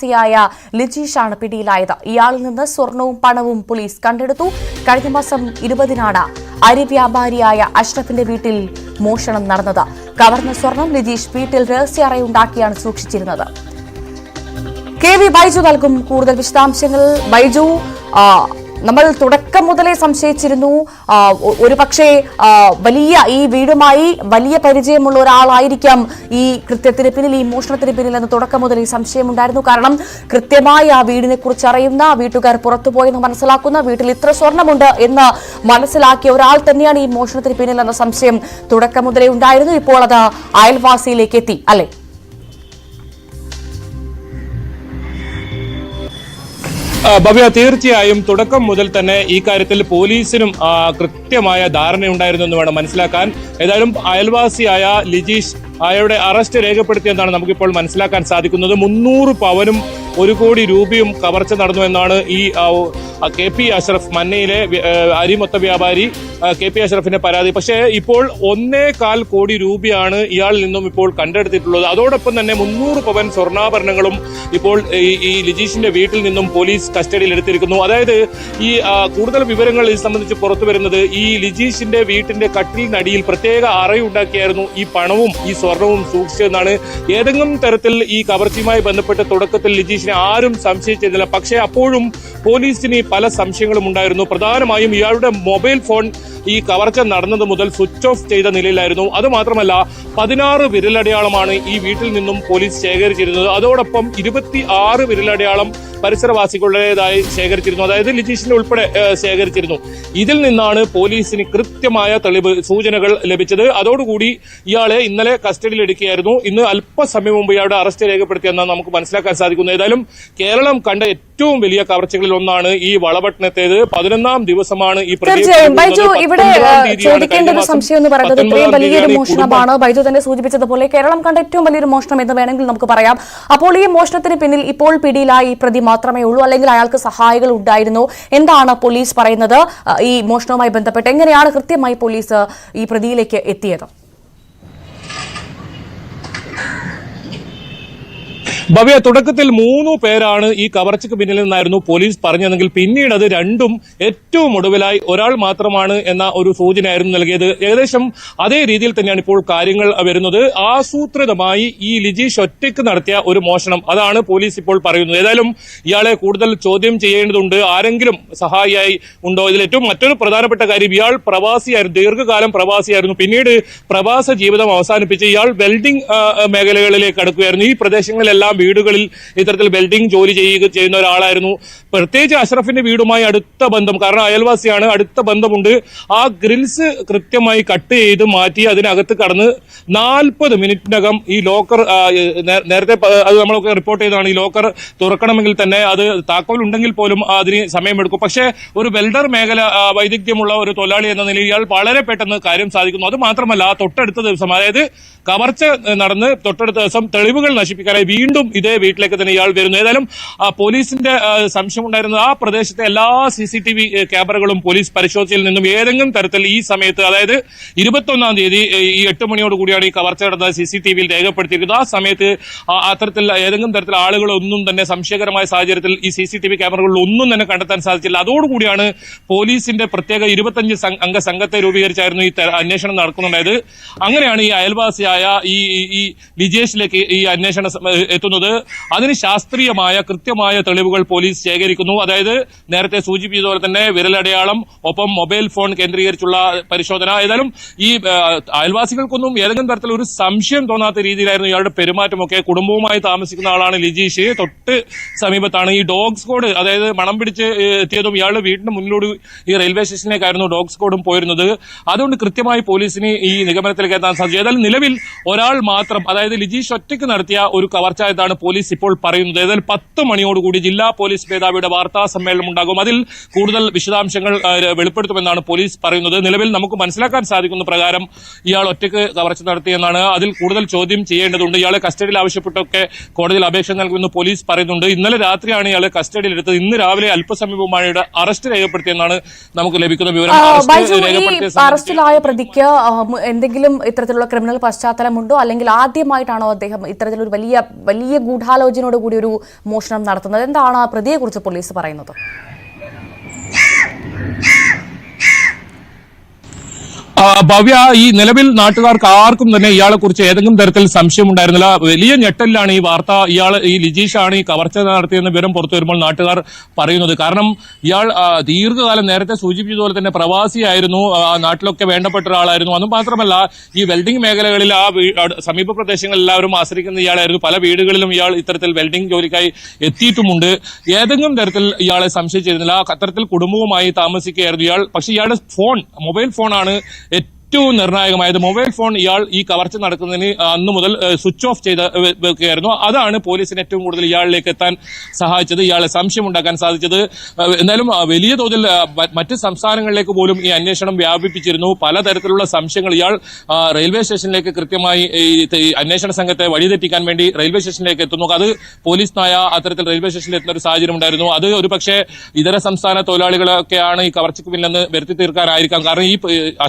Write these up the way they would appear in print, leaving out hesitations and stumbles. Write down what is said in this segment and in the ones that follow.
ായ ലിജീഷാണ് പിടിയിലായത്. ഇയാളിൽ നിന്ന് സ്വർണവും പണവും പോലീസ് കണ്ടെടുത്തു. കഴിഞ്ഞ മാസം 20-നാണ് അരി വ്യാപാരിയായ അഷ്റഫിന്റെ വീട്ടിൽ മോഷണം നടന്നത്. കവർന്ന സ്വർണം ലിജീഷ് വീട്ടിൽ രഹസ്യ അറയുണ്ടാക്കിയാണ് സൂക്ഷിച്ചിരുന്നത്. KV ബൈജു നൽകും കൂടുതൽ വിശദാംശങ്ങൾ. ബൈജു, നമ്മൾ തുടക്കം മുതലേ സംശയിച്ചിരുന്നു ഒരുപക്ഷെ വലിയ ഈ വീടുമായി വലിയ പരിചയമുള്ള ഒരാളായിരിക്കാം ഈ കൃത്യത്തിന് പിന്നിൽ, ഈ മോഷണത്തിന് പിന്നിൽ എന്ന് തുടക്കം മുതലേ സംശയമുണ്ടായിരുന്നു. കാരണം കൃത്യമായി ആ വീടിനെ കുറിച്ച് അറിയുന്ന, വീട്ടുകാർ പുറത്തുപോയെന്ന് മനസ്സിലാക്കുന്ന, വീട്ടിൽ ഇത്ര സ്വർണമുണ്ട് എന്ന് മനസ്സിലാക്കിയ ഒരാൾ തന്നെയാണ് ഈ മോഷണത്തിന് പിന്നിൽ എന്ന സംശയം തുടക്കം മുതലേ ഉണ്ടായിരുന്നു. ഇപ്പോൾ അത് അയൽവാസിയിലേക്ക് എത്തി, അല്ലെ? ഭവ്യ, തീർച്ചയായും തുടക്കം മുതൽ തന്നെ ഈ കാര്യത്തിൽ പോലീസിനും കൃത്യമായ ധാരണയുണ്ടായിരുന്നു എന്ന് വേണം മനസ്സിലാക്കാൻ. ഏതായാലും അയൽവാസിയായ ലിജീഷ് അയാളുടെ അറസ്റ്റ് രേഖപ്പെടുത്തിയെന്നാണ് നമുക്കിപ്പോൾ മനസ്സിലാക്കാൻ സാധിക്കുന്നത്. 300 പവനും 1 കോടി രൂപയും കവർച്ച നടന്നു എന്നാണ് ഈ KP അഷ്റഫ്, മന്നയിലെ അരിമൊത്ത വ്യാപാരി KP അഷ്റഫിന്റെ പരാതി. പക്ഷേ ഇപ്പോൾ 1.25 കോടി രൂപയാണ് ഇയാളിൽ നിന്നും ഇപ്പോൾ കണ്ടെടുത്തിട്ടുള്ളത്. അതോടൊപ്പം തന്നെ 300 പവൻ സ്വർണ്ണാഭരണങ്ങളും ഇപ്പോൾ ഈ ലിജീഷിന്റെ വീട്ടിൽ നിന്നും പോലീസ് കസ്റ്റഡിയിൽ എടുത്തിരിക്കുന്നു. അതായത് ഈ കൂടുതൽ വിവരങ്ങൾ ഇത് സംബന്ധിച്ച് പുറത്തു വരുന്നത്, ഈ ലിജീഷിന്റെ വീട്ടിന്റെ കട്ടിലിനടിയിൽ പ്രത്യേക അറയുണ്ടാക്കിയായിരുന്നു ഈ പണവും ഈ സ്വർണവും സൂക്ഷിച്ചതെന്നാണ്. ഏതെങ്കിലും തരത്തിൽ ഈ കവർച്ചയുമായി ബന്ധപ്പെട്ട് തുടക്കത്തിൽ ലിജീഷിനെ ആരും സംശയിച്ചിരുന്നില്ല. പക്ഷേ അപ്പോഴും പോലീസിന് പല സംശയങ്ങളും ഉണ്ടായിരുന്നു. പ്രധാനമായും ഇയാളുടെ മൊബൈൽ ഫോൺ ഈ കവർച്ച നടന്നത് മുതൽ സ്വിച്ച് ഓഫ് ചെയ്ത നിലയിലായിരുന്നു. അതുമാത്രമല്ല 16 വിരലടയാളമാണ് ഈ വീട്ടിൽ നിന്നും പോലീസ് ശേഖരിച്ചിരുന്നത്. അതോടൊപ്പം 26 വിരലടയാളം പരിസരവാസികളുടേതായി ശേഖരിച്ചിരുന്നു. അതായത് ലിജീഷിന്റെ ഉൾപ്പെടെ ശേഖരിച്ചിരുന്നു. ഇതിൽ നിന്നാണ് പോലീസിന് കൃത്യമായ തെളിവ്, സൂചനകൾ ലഭിച്ചത്. അതോടുകൂടി ഇയാളെ ഇന്നലെ കസ്റ്റഡിയിൽ എടുക്കുകയായിരുന്നു. ഇന്ന് അല്പസമയം മുമ്പ് ഇയാളുടെ അറസ്റ്റ് രേഖപ്പെടുത്തിയെന്നാണ് നമുക്ക് മനസ്സിലാക്കാൻ സാധിക്കുന്നത്. ഏതായാലും കേരളം കണ്ട ഏറ്റവും വലിയ കവർച്ചകളിൽ ഒന്നാണ് ഈ വളപട്ടണത്തേത്. 11ാം ദിവസമാണ് ഈ ഇവിടെ ചോദിക്കേണ്ട ഒരു സംശയം എന്ന് പറയുന്നത് ഇത്രയും വലിയൊരു മോഷണമാണ്. ബൈജു തന്നെ സൂചിപ്പിച്ചതുപോലെ കേരളം കണ്ട ഏറ്റവും വലിയൊരു മോഷണം എന്ന് വേണമെങ്കിൽ നമുക്ക് പറയാം. അപ്പോൾ ഈ മോഷണത്തിന് പിന്നിൽ ഇപ്പോൾ പിടിയിലായി ഈ പ്രതി മാത്രമേ ഉള്ളൂ, അല്ലെങ്കിൽ അയാൾക്ക് സഹായികൾ ഉണ്ടായിരുന്നോ? എന്താണ് പോലീസ് പറയുന്നത് ഈ മോഷണവുമായി ബന്ധപ്പെട്ട്? എങ്ങനെയാണ് കൃത്യമായി പോലീസ് ഈ പ്രതിയിലേക്ക് എത്തിയത്? ഭവ്യ, തുടക്കത്തിൽ 3 പേരാണ് ഈ കവർച്ചയ്ക്ക് പിന്നിൽ നിന്നായിരുന്നു പോലീസ് പറഞ്ഞതെങ്കിൽ പിന്നീട് അത് 2ഉം ഏറ്റവും ഒടുവിലായി ഒരാൾ മാത്രമാണ് എന്ന ഒരു സൂചനയായിരുന്നു നൽകിയത്. ഏകദേശം അതേ രീതിയിൽ തന്നെയാണ് ഇപ്പോൾ കാര്യങ്ങൾ വരുന്നത്. ആസൂത്രിതമായി ഈ ലിജീഷ് ഒറ്റയ്ക്ക് നടത്തിയ ഒരു മോഷണം, അതാണ് പോലീസ് ഇപ്പോൾ പറയുന്നത്. ഏതായാലും ഇയാളെ കൂടുതൽ ചോദ്യം ചെയ്യേണ്ടതുണ്ട്. ആരെങ്കിലും സഹായിയായി ഉണ്ടോ? ഇതിൽ ഏറ്റവും മറ്റൊരു പ്രധാനപ്പെട്ട കാര്യം, ഇയാൾ പ്രവാസിയായിരുന്നു, ദീർഘകാലം പ്രവാസിയായിരുന്നു. പിന്നീട് പ്രവാസ ജീവിതം അവസാനിപ്പിച്ച് ഇയാൾ വെൽഡിംഗ് മേഖലകളിലേക്ക് കടക്കുകയായിരുന്നു. ഈ പ്രദേശങ്ങളിലെല്ലാം വീടുകളിൽ ഇത്തരത്തിൽ വെൽഡിംഗ് ജോലി ചെയ്യുന്ന ഒരാളായിരുന്നു. പ്രത്യേകിച്ച് അഷ്റഫിന്റെ വീടുമായി അടുത്ത ബന്ധം, കാരണം അയൽവാസിയാണ്, അടുത്ത ബന്ധമുണ്ട്. ആ ഗ്രിൽസ് കൃത്യമായി കട്ട് ചെയ്ത് മാറ്റി അതിനകത്ത് കടന്ന് 40 മിനിറ്റിനകം ഈ ലോക്കർ, നേരത്തെ അത് നമ്മളൊക്കെ റിപ്പോർട്ട് ചെയ്തതാണ്, ഈ ലോക്കർ തുറക്കണമെങ്കിൽ തന്നെ അത് താക്കോൽ ഉണ്ടെങ്കിൽ പോലും അതിന് സമയമെടുക്കും. പക്ഷേ ഒരു വെൽഡർ മേഖല വൈദഗ്ധ്യമുള്ള ഒരു തൊഴിലാളി എന്ന നിലയിൽ ഇയാൾ വളരെ പെട്ടെന്ന് കാര്യം സാധിക്കുന്നു. അത് മാത്രമല്ല, തൊട്ടടുത്ത ദിവസം, അതായത് കവർച്ച നടന്ന് തൊട്ടടുത്ത ദിവസം തെളിവുകൾ നശിപ്പിക്കാനായി വീണ്ടും ഇതേ വീട്ടിലേക്ക് തന്നെ ഇയാൾ വരുന്നു. ഏതായാലും പോലീസിന്റെ സംശയമുണ്ടായിരുന്നത് ആ പ്രദേശത്തെ എല്ലാ CCTV ക്യാമറകളും പോലീസ് പരിശോധിച്ചതിൽ നിന്നും ഏതെങ്കിലും തരത്തിൽ ഈ സമയത്ത്, അതായത് 21-ാം തീയതി ഈ 8 മണിയോടുകൂടിയാണ് ഈ കവർച്ച നടന്നത് CCTVയിൽ രേഖപ്പെടുത്തിയിരിക്കുന്നത്. ആ സമയത്ത് അത്തരത്തിൽ ഏതെങ്കിലും തരത്തിൽ ആളുകളൊന്നും തന്നെ സംശയകരമായ സാഹചര്യത്തിൽ ഈ CCTV ക്യാമറകളിൽ ഒന്നും തന്നെ കണ്ടെത്താൻ സാധിച്ചില്ല. അതോടുകൂടിയാണ് പോലീസിന്റെ പ്രത്യേക 25 അംഗ സംഘത്തെ രൂപീകരിച്ചായിരുന്നു ഈ അന്വേഷണം നടക്കുന്നുണ്ടായത്. അങ്ങനെയാണ് ഈ അയൽവാസിയായ ഈ ലിജേഷിലേക്ക് ഈ അന്വേഷണം എത്തുന്നത്. അതിന് ശാസ്ത്രീയമായ കൃത്യമായ തെളിവുകൾ പോലീസ് ശേഖരിക്കുന്നു. അതായത് നേരത്തെ സൂചിപ്പിച്ചതുപോലെ തന്നെ വിരലടയാളം, ഒപ്പം മൊബൈൽ ഫോൺ കേന്ദ്രീകരിച്ചുള്ള പരിശോധന. ഏതായാലും ഈ അയൽവാസികൾക്കൊന്നും ഏതെങ്കിലും തരത്തിൽ ഒരു സംശയം തോന്നാത്ത രീതിയിലായിരുന്നു ഇയാളുടെ പെരുമാറ്റമൊക്കെ. കുടുംബവുമായി താമസിക്കുന്ന ആളാണ് ലിജീഷ്. തൊട്ട് സമീപത്താണ് ഈ ഡോഗ് സ്ക്വാഡ്, അതായത് മണം പിടിച്ച് എത്തിയതും ഇയാളുടെ വീടിന്റെ മുന്നിലൂടെ ഈ റെയിൽവേ സ്റ്റേഷനിലേക്കായിരുന്നു ഡോഗ് സ്ക്വാഡും പോയിരുന്നത്. അതുകൊണ്ട് കൃത്യമായി പോലീസിന് ഈ നിഗമനത്തിലേക്ക് എത്താൻ സാധിച്ചു. ഏതായാലും നിലവിൽ ഒരാൾ മാത്രം, അതായത് ലിജീഷ് ഒറ്റയ്ക്ക് നടത്തിയ ഒരു കവർച്ച എന്നാണ് പോലീസ് ഇപ്പോൾ പറയുന്നത്. ഏതായാലും 10 മണിയോടുകൂടി ജില്ലാ പോലീസ് മേധാവിയുടെ വാർത്താ സമ്മേളനം ഉണ്ടാകും. അതിൽ കൂടുതൽ വിശദാംശങ്ങൾ വെളിപ്പെടുത്തുമെന്നാണ് പോലീസ് പറയുന്നത്. നിലവിൽ നമുക്ക് മനസ്സിലാക്കാൻ സാധിക്കുന്ന പ്രകാരം ഇയാൾ ഒറ്റയ്ക്ക് കവർച്ച നടത്തിയെന്നാണ്. അതിൽ കൂടുതൽ ചോദ്യം ചെയ്യേണ്ടതുണ്ട്. ഇയാളെ കസ്റ്റഡിയിൽ ആവശ്യപ്പെട്ടൊക്കെ കോടതിയിൽ അപേക്ഷ നൽകുമെന്ന് പോലീസ് പറയുന്നുണ്ട്. ഇന്നലെ രാത്രിയാണ് ഇയാളെ കസ്റ്റഡിയിൽ എടുത്തത്. ഇന്ന് രാവിലെ അല്പസമയവുമായി അറസ്റ്റ് രേഖപ്പെടുത്തിയെന്നാണ് നമുക്ക് ലഭിക്കുന്ന വിവരം. അറസ്റ്റിലായ പ്രതിക്ക് എന്തെങ്കിലും ഇത്തരത്തിലുള്ള ക്രിമിനൽ പശ്ചാത്തലമുണ്ടോ, അല്ലെങ്കിൽ ആദ്യമായിട്ടാണോ അദ്ദേഹം ഇത്തരത്തിലൊരു വലിയ വലിയ ഗൂഢാലോചനയോടുകൂടി ഒരു മോഷണം നടത്തുന്നത്? എന്താണ് പ്രതിയെക്കുറിച്ച് പോലീസ് പറയുന്നത്? ഭവ്യ, ഈ നിലവിൽ നാട്ടുകാർക്ക് ആർക്കും തന്നെ ഇയാളെ കുറിച്ച് ഏതെങ്കിലും തരത്തിൽ സംശയമുണ്ടായിരുന്നില്ല. വലിയ ഞെട്ടലിലാണ് ഈ വാർത്ത. ഈ ലിജീഷാണ് ഈ കവർച്ച നടത്തിയെന്ന വിവരം പുറത്തു വരുമ്പോൾ നാട്ടുകാർ പറയുന്നത്. കാരണം ഇയാൾ ദീർഘകാലം നേരത്തെ സൂചിപ്പിച്ചതുപോലെ തന്നെ പ്രവാസിയായിരുന്നു, നാട്ടിലൊക്കെ വേണ്ടപ്പെട്ട ഒരാളായിരുന്നു. അത് മാത്രമല്ല, ഈ വെൽഡിംഗ് മേഖലകളിൽ സമീപ പ്രദേശങ്ങളിൽ എല്ലാവരും ആശ്രയിക്കുന്ന ഇയാളായിരുന്നു. പല വീടുകളിലും ഇയാൾ ഇത്തരത്തിൽ വെൽഡിംഗ് ജോലിക്കായി എത്തിയിട്ടുമുണ്ട്. ഏതെങ്കിലും തരത്തിൽ ഇയാളെ സംശയിച്ചിരുന്നില്ല. അത്തരത്തിൽ കുടുംബവുമായി താമസിക്കുകയായിരുന്നു ഇയാൾ. പക്ഷേ ഇയാളുടെ മൊബൈൽ ഫോണാണ് ഏറ്റവും നിർണായകമായത്. മൊബൈൽ ഫോൺ ഇയാൾ ഈ കവർച്ച നടക്കുന്നതിന് അന്നു മുതൽ സ്വിച്ച് ഓഫ് ചെയ്ത് വെക്കുകയായിരുന്നു. അതാണ് പോലീസിന് ഏറ്റവും കൂടുതൽ ഇയാളിലേക്ക് എത്താൻ സഹായിച്ചത്, ഇയാളെ സംശയമുണ്ടാക്കാൻ സാധിച്ചത്. എന്നാലും വലിയ തോതിൽ മറ്റ് സംസ്ഥാനങ്ങളിലേക്ക് പോലും ഈ അന്വേഷണം വ്യാപിപ്പിച്ചിരുന്നു. പലതരത്തിലുള്ള സംശയങ്ങൾ ഇയാൾ റെയിൽവേ സ്റ്റേഷനിലേക്ക് കൃത്യമായി അന്വേഷണ സംഘത്തെ വഴിതെറ്റിക്കാൻ വേണ്ടി റെയിൽവേ സ്റ്റേഷനിലേക്ക് എത്തുന്നു. അത് പോലീസ് നായ അത്തരത്തിൽ റെയിൽവേ സ്റ്റേഷനിൽ എത്തുന്ന ഒരു സാഹചര്യം ഉണ്ടായിരുന്നു. അത് ഒരു പക്ഷേ ഇതര സംസ്ഥാന തൊഴിലാളികളൊക്കെയാണ് ഈ കവർച്ചയ്ക്ക് പിന്നിലെന്ന് വരുത്തി തീർക്കാനായിരിക്കാം. കാരണം ഈ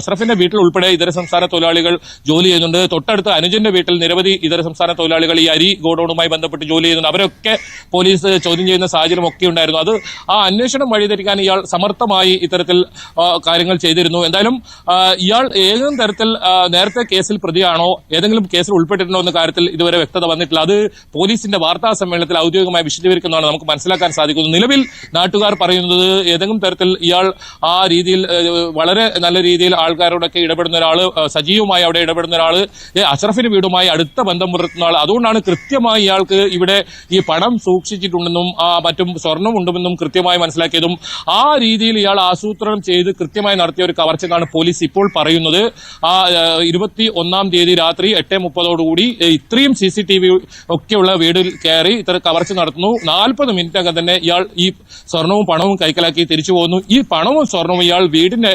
അഷ്റഫിന്റെ വീട്ടിൽ ഉൾപ്പെടെ ഇതര സംസ്ഥാന തൊഴിലാളികൾ ജോലി ചെയ്യുന്നുണ്ട്. തൊട്ടടുത്ത് അനുജന്റെ വീട്ടിൽ നിരവധി ഇതര സംസ്ഥാന തൊഴിലാളികൾ ഈ അരി ഗോഡൌണുമായി ബന്ധപ്പെട്ട് ജോലി ചെയ്യുന്നുണ്ട്. അവരൊക്കെ പോലീസ് ചോദ്യം ചെയ്യുന്ന സാഹചര്യം ഒക്കെ ഉണ്ടായിരുന്നു. അത് ആ അന്വേഷണം വഴിതെറ്റിക്കാൻ ഇയാൾ സമർത്ഥമായി ഇത്തരത്തിൽ കാര്യങ്ങൾ ചെയ്തിരുന്നു. എന്തായാലും ഇയാൾ ഏതെങ്കിലും തരത്തിൽ നേരത്തെ കേസിൽ പ്രതിയാണോ, ഏതെങ്കിലും കേസിൽ ഉൾപ്പെട്ടിട്ടുണ്ടോ എന്ന കാര്യത്തിൽ ഇതുവരെ വ്യക്തത വന്നിട്ടില്ല. അത് പോലീസിന്റെ വാർത്താ സമ്മേളനത്തിൽ ഔദ്യോഗികമായി വിശദീകരിക്കുന്നതാണ് നമുക്ക് മനസ്സിലാക്കാൻ സാധിക്കുന്നത്. നിലവിൽ നാട്ടുകാർ പറയുന്നത് ഏതെങ്കിലും തരത്തിൽ ഇയാൾ ആ രീതിയിൽ വളരെ നല്ല രീതിയിൽ ആൾക്കാരോടൊക്കെ ഇടപെടുന്ന ഒരാള്, സജീവമായി അവിടെ ഇടപെടുന്ന ഒരാള്, അഷ്റഫിന്റെ വീടുമായി അടുത്ത ബന്ധം പുലർത്തുന്ന ആൾ. അതുകൊണ്ടാണ് കൃത്യമായി ഇയാൾക്ക് ഇവിടെ ഈ പണം സൂക്ഷിച്ചിട്ടുണ്ടെന്നും മറ്റും സ്വർണം ഉണ്ടെന്നും കൃത്യമായി മനസ്സിലാക്കിയതും ആ രീതിയിൽ ഇയാൾ ആസൂത്രണം ചെയ്ത് കൃത്യമായി നടത്തിയ ഒരു കവർച്ചയാണ് പോലീസ് ഇപ്പോൾ പറയുന്നത്. 21-ാം തീയതി രാത്രി 8:30 ഇത്രയും CCTV ഒക്കെയുള്ള വീടിൽ കയറി ഇത്തരം കവർച്ച നടത്തുന്നു. 40 മിനിറ്റകം തന്നെ ഇയാൾ ഈ സ്വർണവും പണവും കൈക്കലാക്കി തിരിച്ചു പോകുന്നു. ഈ പണവും സ്വർണവും ഇയാൾ വീടിന്റെ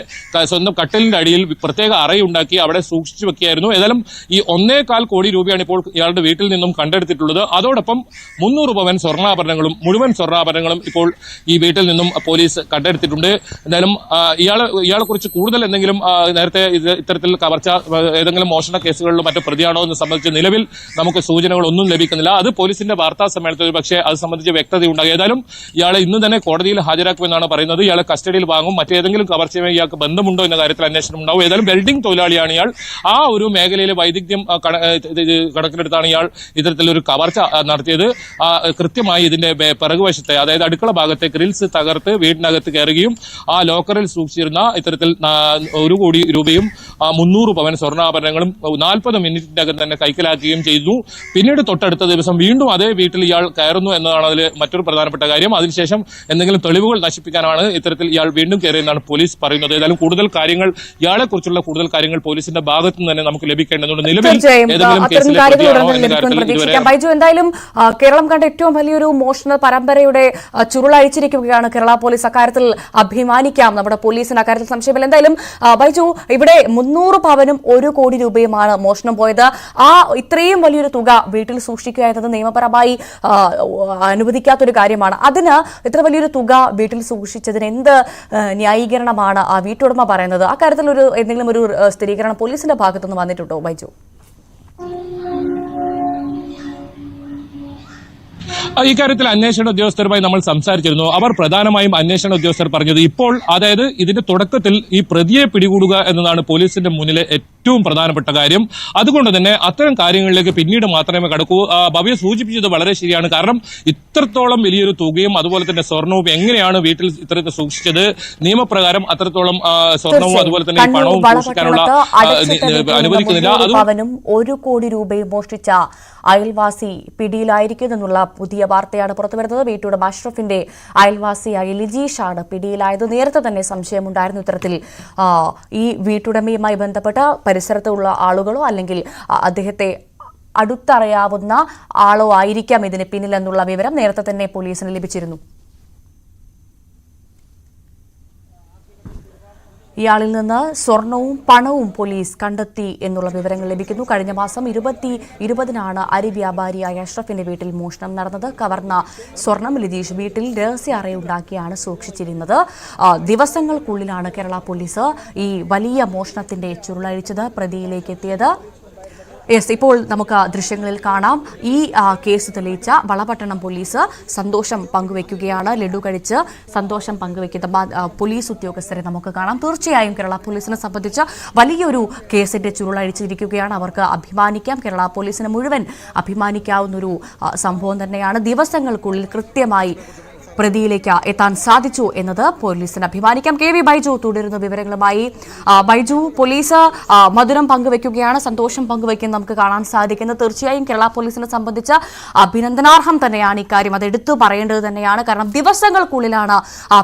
സ്വന്തം കട്ടിലിന്റെ അടിയിൽ പ്രത്യേക അറയുണ്ടാക്കി അവിടെ സൂക്ഷിച്ചു വെക്കുകയായിരുന്നു. ഏതായാലും ഈ 1.25 കോടി രൂപയാണ് ഇപ്പോൾ ഇയാളുടെ വീട്ടിൽ നിന്നും കണ്ടെടുത്തിട്ടുള്ളത്. അതോടൊപ്പം 300 പവൻ സ്വർണ്ണാഭരണങ്ങളും മുഴുവൻ സ്വർണ്ണാഭരണങ്ങളും ഇപ്പോൾ ഈ വീട്ടിൽ നിന്നും പോലീസ് കണ്ടെടുത്തിട്ടുണ്ട്. എന്തായാലും ഇയാളെ കുറിച്ച് കൂടുതൽ എന്തെങ്കിലും നേരത്തെ ഇത്തരത്തിൽ കവർച്ച ഏതെങ്കിലും മോഷണ കേസുകളിലോ മറ്റോ പ്രതിയാണോ എന്ന് സംബന്ധിച്ച് നിലവിൽ നമുക്ക് സൂചനകളൊന്നും ലഭിക്കുന്നില്ല. അത് പോലീസിന്റെ വാർത്താ സമ്മേളനത്തിൽ പക്ഷേ അത് സംബന്ധിച്ച് വ്യക്തതയുണ്ടാകും. ഏതായാലും ഇയാളെ ഇന്ന് തന്നെ കോടതിയിൽ ഹാജരാക്കുമെന്നാണ് പറയുന്നത്. ഇയാളെ കസ്റ്റഡിയിൽ വാങ്ങും. മറ്റേതെങ്കിലും കവർച്ചയുമായി ഇയാൾക്ക് ബന്ധമുണ്ടോ എന്ന കാര്യത്തിൽ അന്വേഷണം ഉണ്ടാവും. ഏതായാലും വെൽഡിംഗ് തൊഴിലാളിയാണ് ഇയാൾ. ആ ഒരു മേഖലയിലെ വൈദഗ്ധ്യം കണക്കിലെടുത്താണ് ഇയാൾ ഇത്തരത്തിലൊരു കവർച്ച നടത്തിയത്. കൃത്യമായി ഇതിന്റെ പിറകുവശത്തെ, അതായത് അടുക്കള ഭാഗത്തെ ഗ്രിൽസ് തകർത്ത് വീടിനകത്ത് കയറുകയും ആ ലോക്കറിൽ സൂക്ഷിച്ചിരുന്ന ഇത്തരത്തിൽ 1 കോടി രൂപയും 300 പവൻ സ്വർണ്ണാഭരണങ്ങളും 40 മിനിറ്റിനകം തന്നെ കൈക്കലാക്കുകയും ചെയ്തു. പിന്നീട് തൊട്ടടുത്ത ദിവസം വീണ്ടും അതേ വീട്ടിൽ ഇയാൾ കയറുന്നു എന്നതാണ് അതിൽ മറ്റൊരു പ്രധാനപ്പെട്ട കാര്യം. അതിനുശേഷം എന്തെങ്കിലും തെളിവുകൾ നശിപ്പിക്കാനാണ് ഇത്തരത്തിൽ ഇയാൾ വീണ്ടും കയറിയെന്നാണ് പോലീസ് പറയുന്നത്. ഏതായാലും കൂടുതൽ കാര്യങ്ങൾ ഇയാളെ കുറിച്ചുള്ള കൂടുതൽ കാര്യങ്ങൾ പോലീസിന്റെ ഭാഗത്തു നിന്ന് തന്നെ നമുക്ക് ലഭിക്കേണ്ടതുണ്ട്. നിലവിൽ ബൈജു, എന്തായാലും കേരളം കണ്ട ഏറ്റവും വലിയൊരു മോഷണ പരമ്പരയുടെ ചുരുളഴിച്ചിരിക്കുകയാണ് കേരള പോലീസ്. അക്കാര്യത്തിൽ അഭിമാനിക്കാം, നമ്മുടെ പോലീസിന് അക്കാര്യത്തിൽ സംശയമില്ല. എന്തായാലും ബൈജു, ഇവിടെ 300 പവനും 1 കോടി രൂപയുമാണ് മോഷണം പോയത്. ഇത്രയും വലിയൊരു തുക വീട്ടിൽ സൂക്ഷിക്കുക എന്നത് നിയമപരമായി അനുവദിക്കാത്തൊരു കാര്യമാണ്. അതിന് ഇത്ര വലിയൊരു തുക വീട്ടിൽ സൂക്ഷിച്ചതിന് എന്ത് ന്യായീകരണമാണ് ആ വീട്ടുടമ പറയുന്നത്? അക്കാര്യത്തിൽ എന്തെങ്കിലും ഒരു സ്ഥിരീകരണം പോലീസിന്റെ ഭാഗത്തുനിന്ന് വന്നിട്ടുണ്ടോ ബൈജു? ഇക്കാര്യത്തിൽ അന്വേഷണ ഉദ്യോഗസ്ഥരുമായി നമ്മൾ സംസാരിച്ചിരുന്നു. അവർ പ്രധാനമായും അന്വേഷണ ഉദ്യോഗസ്ഥർ പറഞ്ഞത് ഇപ്പോൾ, അതായത് ഇതിന്റെ തുടക്കത്തിൽ ഈ പ്രതിയെ പിടികൂടുക എന്നതാണ് പോലീസിന്റെ മുന്നിലെ ഏറ്റവും പ്രധാനപ്പെട്ട കാര്യം. അതുകൊണ്ട് തന്നെ അത്തരം കാര്യങ്ങളിലേക്ക് പിന്നീട് മാത്രമേ കടക്കൂ. ഭവ്യ സൂചിപ്പിച്ചത് വളരെ ശരിയാണ്. കാരണം ഇത്രത്തോളം വലിയൊരു തുകയും അതുപോലെ തന്നെ സ്വർണവും എങ്ങനെയാണ് വീട്ടിൽ ഇത്തരത്തിൽ സൂക്ഷിച്ചത്? നിയമപ്രകാരം അത്രത്തോളം സ്വർണവും അതുപോലെ തന്നെ പണവും സൂക്ഷിക്കാനുള്ള അനുവദിക്കുന്നില്ല. 1 കോടി രൂപയും മോഷ്ടിച്ച അയൽവാസി പിടിയിലായിരിക്കുമെന്നുള്ള പുതിയ വാർത്തയാണ് പുറത്തുവരുന്നത്. വീട്ടുടമ അഷ്റഫിന്റെ അയൽവാസിയായ ലിജീഷാണ് പിടിയിലായത്. നേരത്തെ തന്നെ സംശയമുണ്ടായിരുന്നു ഇത്തരത്തിൽ ഈ വീട്ടുടമയുമായി ബന്ധപ്പെട്ട പരിസരത്തുള്ള ആളുകളോ അല്ലെങ്കിൽ അദ്ദേഹത്തെ അടുത്തറിയാവുന്ന ആളോ ആയിരിക്കാം ഇതിന് പിന്നിലെന്നുള്ള വിവരം നേരത്തെ തന്നെ പോലീസിന് ലഭിച്ചിരുന്നു. ഇയാളിൽ നിന്ന് സ്വർണവും പണവും പോലീസ് കണ്ടെത്തി എന്നുള്ള വിവരങ്ങൾ ലഭിക്കുന്നു. കഴിഞ്ഞ മാസം 20-ാണ് അരി വ്യാപാരിയായ അഷ്റഫിന്റെ വീട്ടിൽ മോഷണം നടന്നത്. കവർന്ന സ്വർണം ലിജീഷ് വീട്ടിൽ രഹസ്യ അറയുണ്ടാക്കിയാണ് സൂക്ഷിച്ചിരുന്നത്. ദിവസങ്ങൾക്കുള്ളിലാണ് കേരള പോലീസ് ഈ വലിയ മോഷണത്തിന്റെ ചുരുളഴിച്ചത്, പ്രതിയിലേക്ക് എത്തിയത്. യെസ്, ഇപ്പോൾ നമുക്ക് ദൃശ്യങ്ങളിൽ കാണാം. ഈ കേസ് തെളിയിച്ച വളപട്ടണം പോലീസ് സന്തോഷം പങ്കുവയ്ക്കുകയാണ്. ലഡു കഴിച്ച് സന്തോഷം പങ്കുവയ്ക്കുന്ന പോലീസ് ഉദ്യോഗസ്ഥരെ നമുക്ക് കാണാം. തീർച്ചയായും കേരള പോലീസിനെ സംബന്ധിച്ച് വലിയൊരു കേസിന്റെ ചുരുളഴിച്ചിരിക്കുകയാണ്. അവർക്ക് അഭിമാനിക്കാം. കേരള പോലീസിന് മുഴുവൻ അഭിമാനിക്കാവുന്നൊരു സംഭവം തന്നെയാണ്. ദിവസങ്ങൾക്കുള്ളിൽ കൃത്യമായി പ്രതിയിലേക്ക് എത്താൻ സാധിച്ചു എന്നത് പോലീസിന് അഭിമാനിക്കാം. കെ വി ബൈജു തുടരുന്ന വിവരങ്ങളുമായി. ബൈജു, പോലീസ് മധുരം പങ്കുവയ്ക്കുകയാണ്, സന്തോഷം പങ്കുവയ്ക്കുന്നത് നമുക്ക് കാണാൻ സാധിക്കുന്നത്. തീർച്ചയായും കേരള പോലീസിനെ സംബന്ധിച്ച് അഭിനന്ദനാർഹം തന്നെയാണ് ഇക്കാര്യം. അത് എടുത്തു പറയേണ്ടത് തന്നെയാണ്. കാരണം ദിവസങ്ങൾക്കുള്ളിലാണ്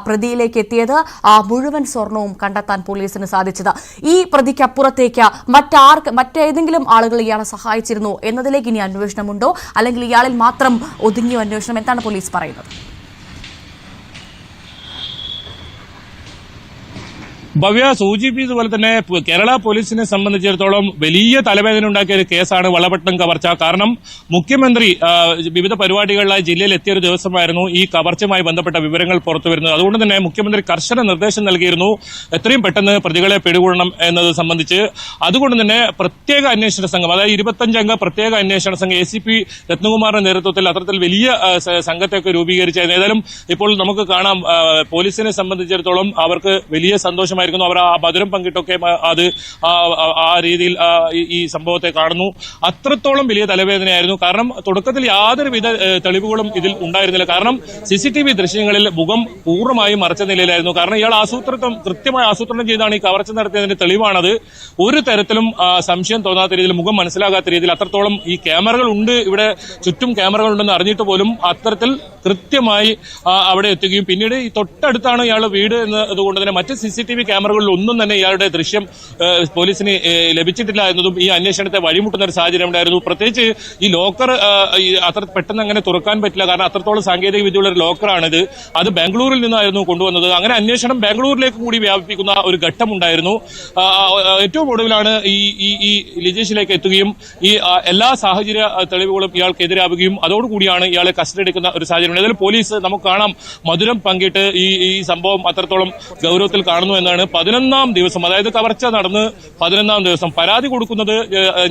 പ്രതിയിലേക്ക് എത്തിയത്. മുഴുവൻ സ്വർണവും കണ്ടെത്താൻ പോലീസിന് സാധിച്ചത്. ഈ പ്രതിക്കപ്പുറത്തേക്ക് മറ്റേതെങ്കിലും ആളുകൾ ഇയാളെ സഹായിച്ചിരുന്നു എന്നതിലേക്ക് ഇനി അന്വേഷണമുണ്ടോ, അല്ലെങ്കിൽ ഇയാളിൽ മാത്രം ഒതുങ്ങിയ അന്വേഷണം? എന്താണ് പോലീസ് പറയുന്നത്? ഭവ്യ സൂചിപ്പിച്ചതുപോലെ തന്നെ കേരള പോലീസിനെ സംബന്ധിച്ചിടത്തോളം വലിയ തലവേദന ഉണ്ടാക്കിയ ഒരു കേസാണ് വളപട്ടണം കവർച്ച. കാരണം മുഖ്യമന്ത്രി വിവിധ പരിപാടികളിലായി ജില്ലയിൽ എത്തിയ ഒരു ദിവസമായിരുന്നു ഈ കവർച്ചയുമായി ബന്ധപ്പെട്ട വിവരങ്ങൾ പുറത്തുവരുന്നത്. അതുകൊണ്ട് തന്നെ മുഖ്യമന്ത്രി കർശന നിർദ്ദേശം നൽകിയിരുന്നു എത്രയും പെട്ടെന്ന് പ്രതികളെ പിടികൂടണം എന്നത് സംബന്ധിച്ച്. അതുകൊണ്ട് തന്നെ പ്രത്യേക അന്വേഷണ സംഘം, അതായത് 25 അംഗ പ്രത്യേക അന്വേഷണ സംഘം ACP രത്നകുമാറിന്റെ നേതൃത്വത്തിൽ അത്തരത്തിൽ വലിയ സംഘത്തെയൊക്കെ രൂപീകരിച്ചായിരുന്നു. ഏതായാലും ഇപ്പോൾ നമുക്ക് കാണാം പോലീസിനെ സംബന്ധിച്ചിടത്തോളം അവർക്ക് വലിയ സന്തോഷമായി. അവർ ആ മധുരം പങ്കിട്ടൊക്കെ അത് ആ രീതിയിൽ ഈ സംഭവത്തെ കാണുന്നു. അത്രത്തോളം വലിയ തലവേദനയായിരുന്നു. കാരണം തുടക്കത്തിൽ യാതൊരുവിധ തെളിവുകളും ഇതിൽ ഉണ്ടായിരുന്നില്ല. കാരണം CCTV ദൃശ്യങ്ങളിൽ മുഖം പൂർണ്ണമായും മറച്ച നിലയിലായിരുന്നു. കാരണം ഇയാൾ കൃത്യമായി ആസൂത്രണം ചെയ്താണ് ഈ കവർച്ച നടത്തിയതിന്റെ തെളിവാണത്. ഒരു തരത്തിലും സംശയം തോന്നാത്ത രീതിയിൽ, മുഖം മനസ്സിലാകാത്ത രീതിയിൽ അത്രത്തോളം ഈ ക്യാമറകൾ ഉണ്ട്, ഇവിടെ ചുറ്റും ക്യാമറകൾ ഉണ്ടെന്ന് അറിഞ്ഞിട്ട് പോലും അത്തരത്തിൽ കൃത്യമായി അവിടെ എത്തുകയും പിന്നീട് ഈ തൊട്ടടുത്താണ് ഇയാളുടെ വീട് എന്നതുകൊണ്ട് തന്നെ മറ്റ് CCTV ക്യാമറകളിൽ ഒന്നും തന്നെ ഇയാളുടെ ദൃശ്യം പോലീസിന് ലഭിച്ചിട്ടില്ല എന്നതും ഈ അന്വേഷണത്തെ വഴിമുട്ടുന്ന ഒരു സാഹചര്യം ഉണ്ടായിരുന്നു. പ്രത്യേകിച്ച് ഈ ലോക്കർ അത്ര പെട്ടെന്ന് അങ്ങനെ തുറക്കാൻ പറ്റില്ല. കാരണം അത്രത്തോളം സാങ്കേതിക വിദ്യയുള്ള ഒരു ലോക്കറാണിത്. അത് ബാംഗ്ലൂരിൽ നിന്നായിരുന്നു കൊണ്ടുവന്നത്. അങ്ങനെ അന്വേഷണം ബാംഗ്ലൂരിലേക്ക് കൂടി വ്യാപിപ്പിക്കുന്ന ഒരു ഘട്ടമുണ്ടായിരുന്നു. ഏറ്റവും ഒടുവിലാണ് ഈ ലിജീഷിലേക്ക് എത്തുകയും ഈ എല്ലാ സാഹചര്യ തെളിവുകളും ഇയാൾക്കെതിരാവുകയും അതോടുകൂടിയാണ് ഇയാളെ കസ്റ്റഡി എടുക്കുന്ന ഒരു സാഹചര്യം. ഏതായാലും പോലീസ് നമുക്ക് കാണാം മധുരം പങ്കിട്ട് ഈ സംഭവം അത്രത്തോളം ഗൗരവത്തിൽ കാണുന്നു എന്നാണ്. 11ാം ദിവസം, അതായത് കവർച്ച നടന്ന് 11ാം ദിവസം, പരാതി കൊടുക്കുന്നത്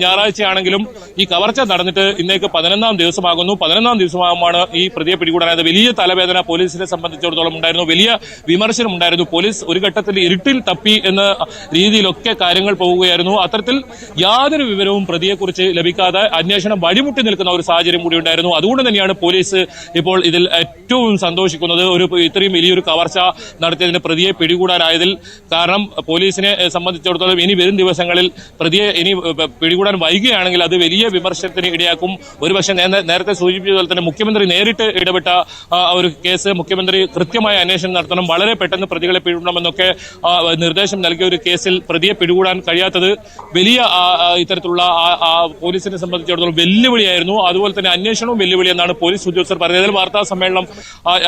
ഞായറാഴ്ചയാണെങ്കിലും ഈ കവർച്ച നടന്നിട്ട് ഇന്നേക്ക് 11ാം ദിവസമാകുന്നു. 11ാം ദിവസമാകുമ്പോൾ ഈ പ്രതിയെ പിടികൂടാനായത്. വലിയ തലവേദന പോലീസിനെ സംബന്ധിച്ചിടത്തോളം ഉണ്ടായിരുന്നു. വലിയ വിമർശനം ഉണ്ടായിരുന്നു. പോലീസ് ഒരു ഘട്ടത്തിൽ ഇരുട്ടിൽ തപ്പി എന്ന രീതിയിലൊക്കെ കാര്യങ്ങൾ പോവുകയായിരുന്നു. അത്തരത്തിൽ യാതൊരു വിവരവും പ്രതിയെക്കുറിച്ച് ലഭിക്കാതെ അന്വേഷണം വഴിമുട്ടി നിൽക്കുന്ന ഒരു സാഹചര്യം കൂടി ഉണ്ടായിരുന്നു. അതുകൊണ്ട് തന്നെയാണ് പോലീസ് ഇപ്പോൾ ഇതിൽ ഏറ്റവും സന്തോഷിക്കുന്നത്. ഇത്രയും വലിയൊരു കവർച്ച നടത്തിയതിന് പ്രതിയെ പിടികൂടാനായതിൽ. കാരണം പോലീസിനെ സംബന്ധിച്ചിടത്തോളം ഇനി വരും ദിവസങ്ങളിൽ പ്രതിയെ ഇനി പിടികൂടാൻ വൈകുകയാണെങ്കിൽ അത് വലിയ വിമർശനത്തിന് ഇടയാക്കും. ഒരുപക്ഷെ നേരത്തെ സൂചിപ്പിച്ചതുപോലെ തന്നെ മുഖ്യമന്ത്രി നേരിട്ട് ഇടപെട്ട ഒരു കേസ്, മുഖ്യമന്ത്രി കൃത്യമായ അന്വേഷണം നടത്തണം, വളരെ പെട്ടെന്ന് പ്രതികളെ പിടികൂടണമെന്നൊക്കെ നിർദ്ദേശം നൽകിയ ഒരു കേസിൽ പ്രതിയെ പിടികൂടാൻ കഴിയാത്തത് വലിയ ഇത്തരത്തിലുള്ള പോലീസിനെ സംബന്ധിച്ചിടത്തോളം വെല്ലുവിളിയായിരുന്നു. അതുപോലെ തന്നെ അന്വേഷണവും വെല്ലുവിളിയെന്നാണ് പോലീസ് ഉദ്യോഗസ്ഥർ പറയുന്നത്. ഏതായാലും വാർത്താ സമ്മേളനം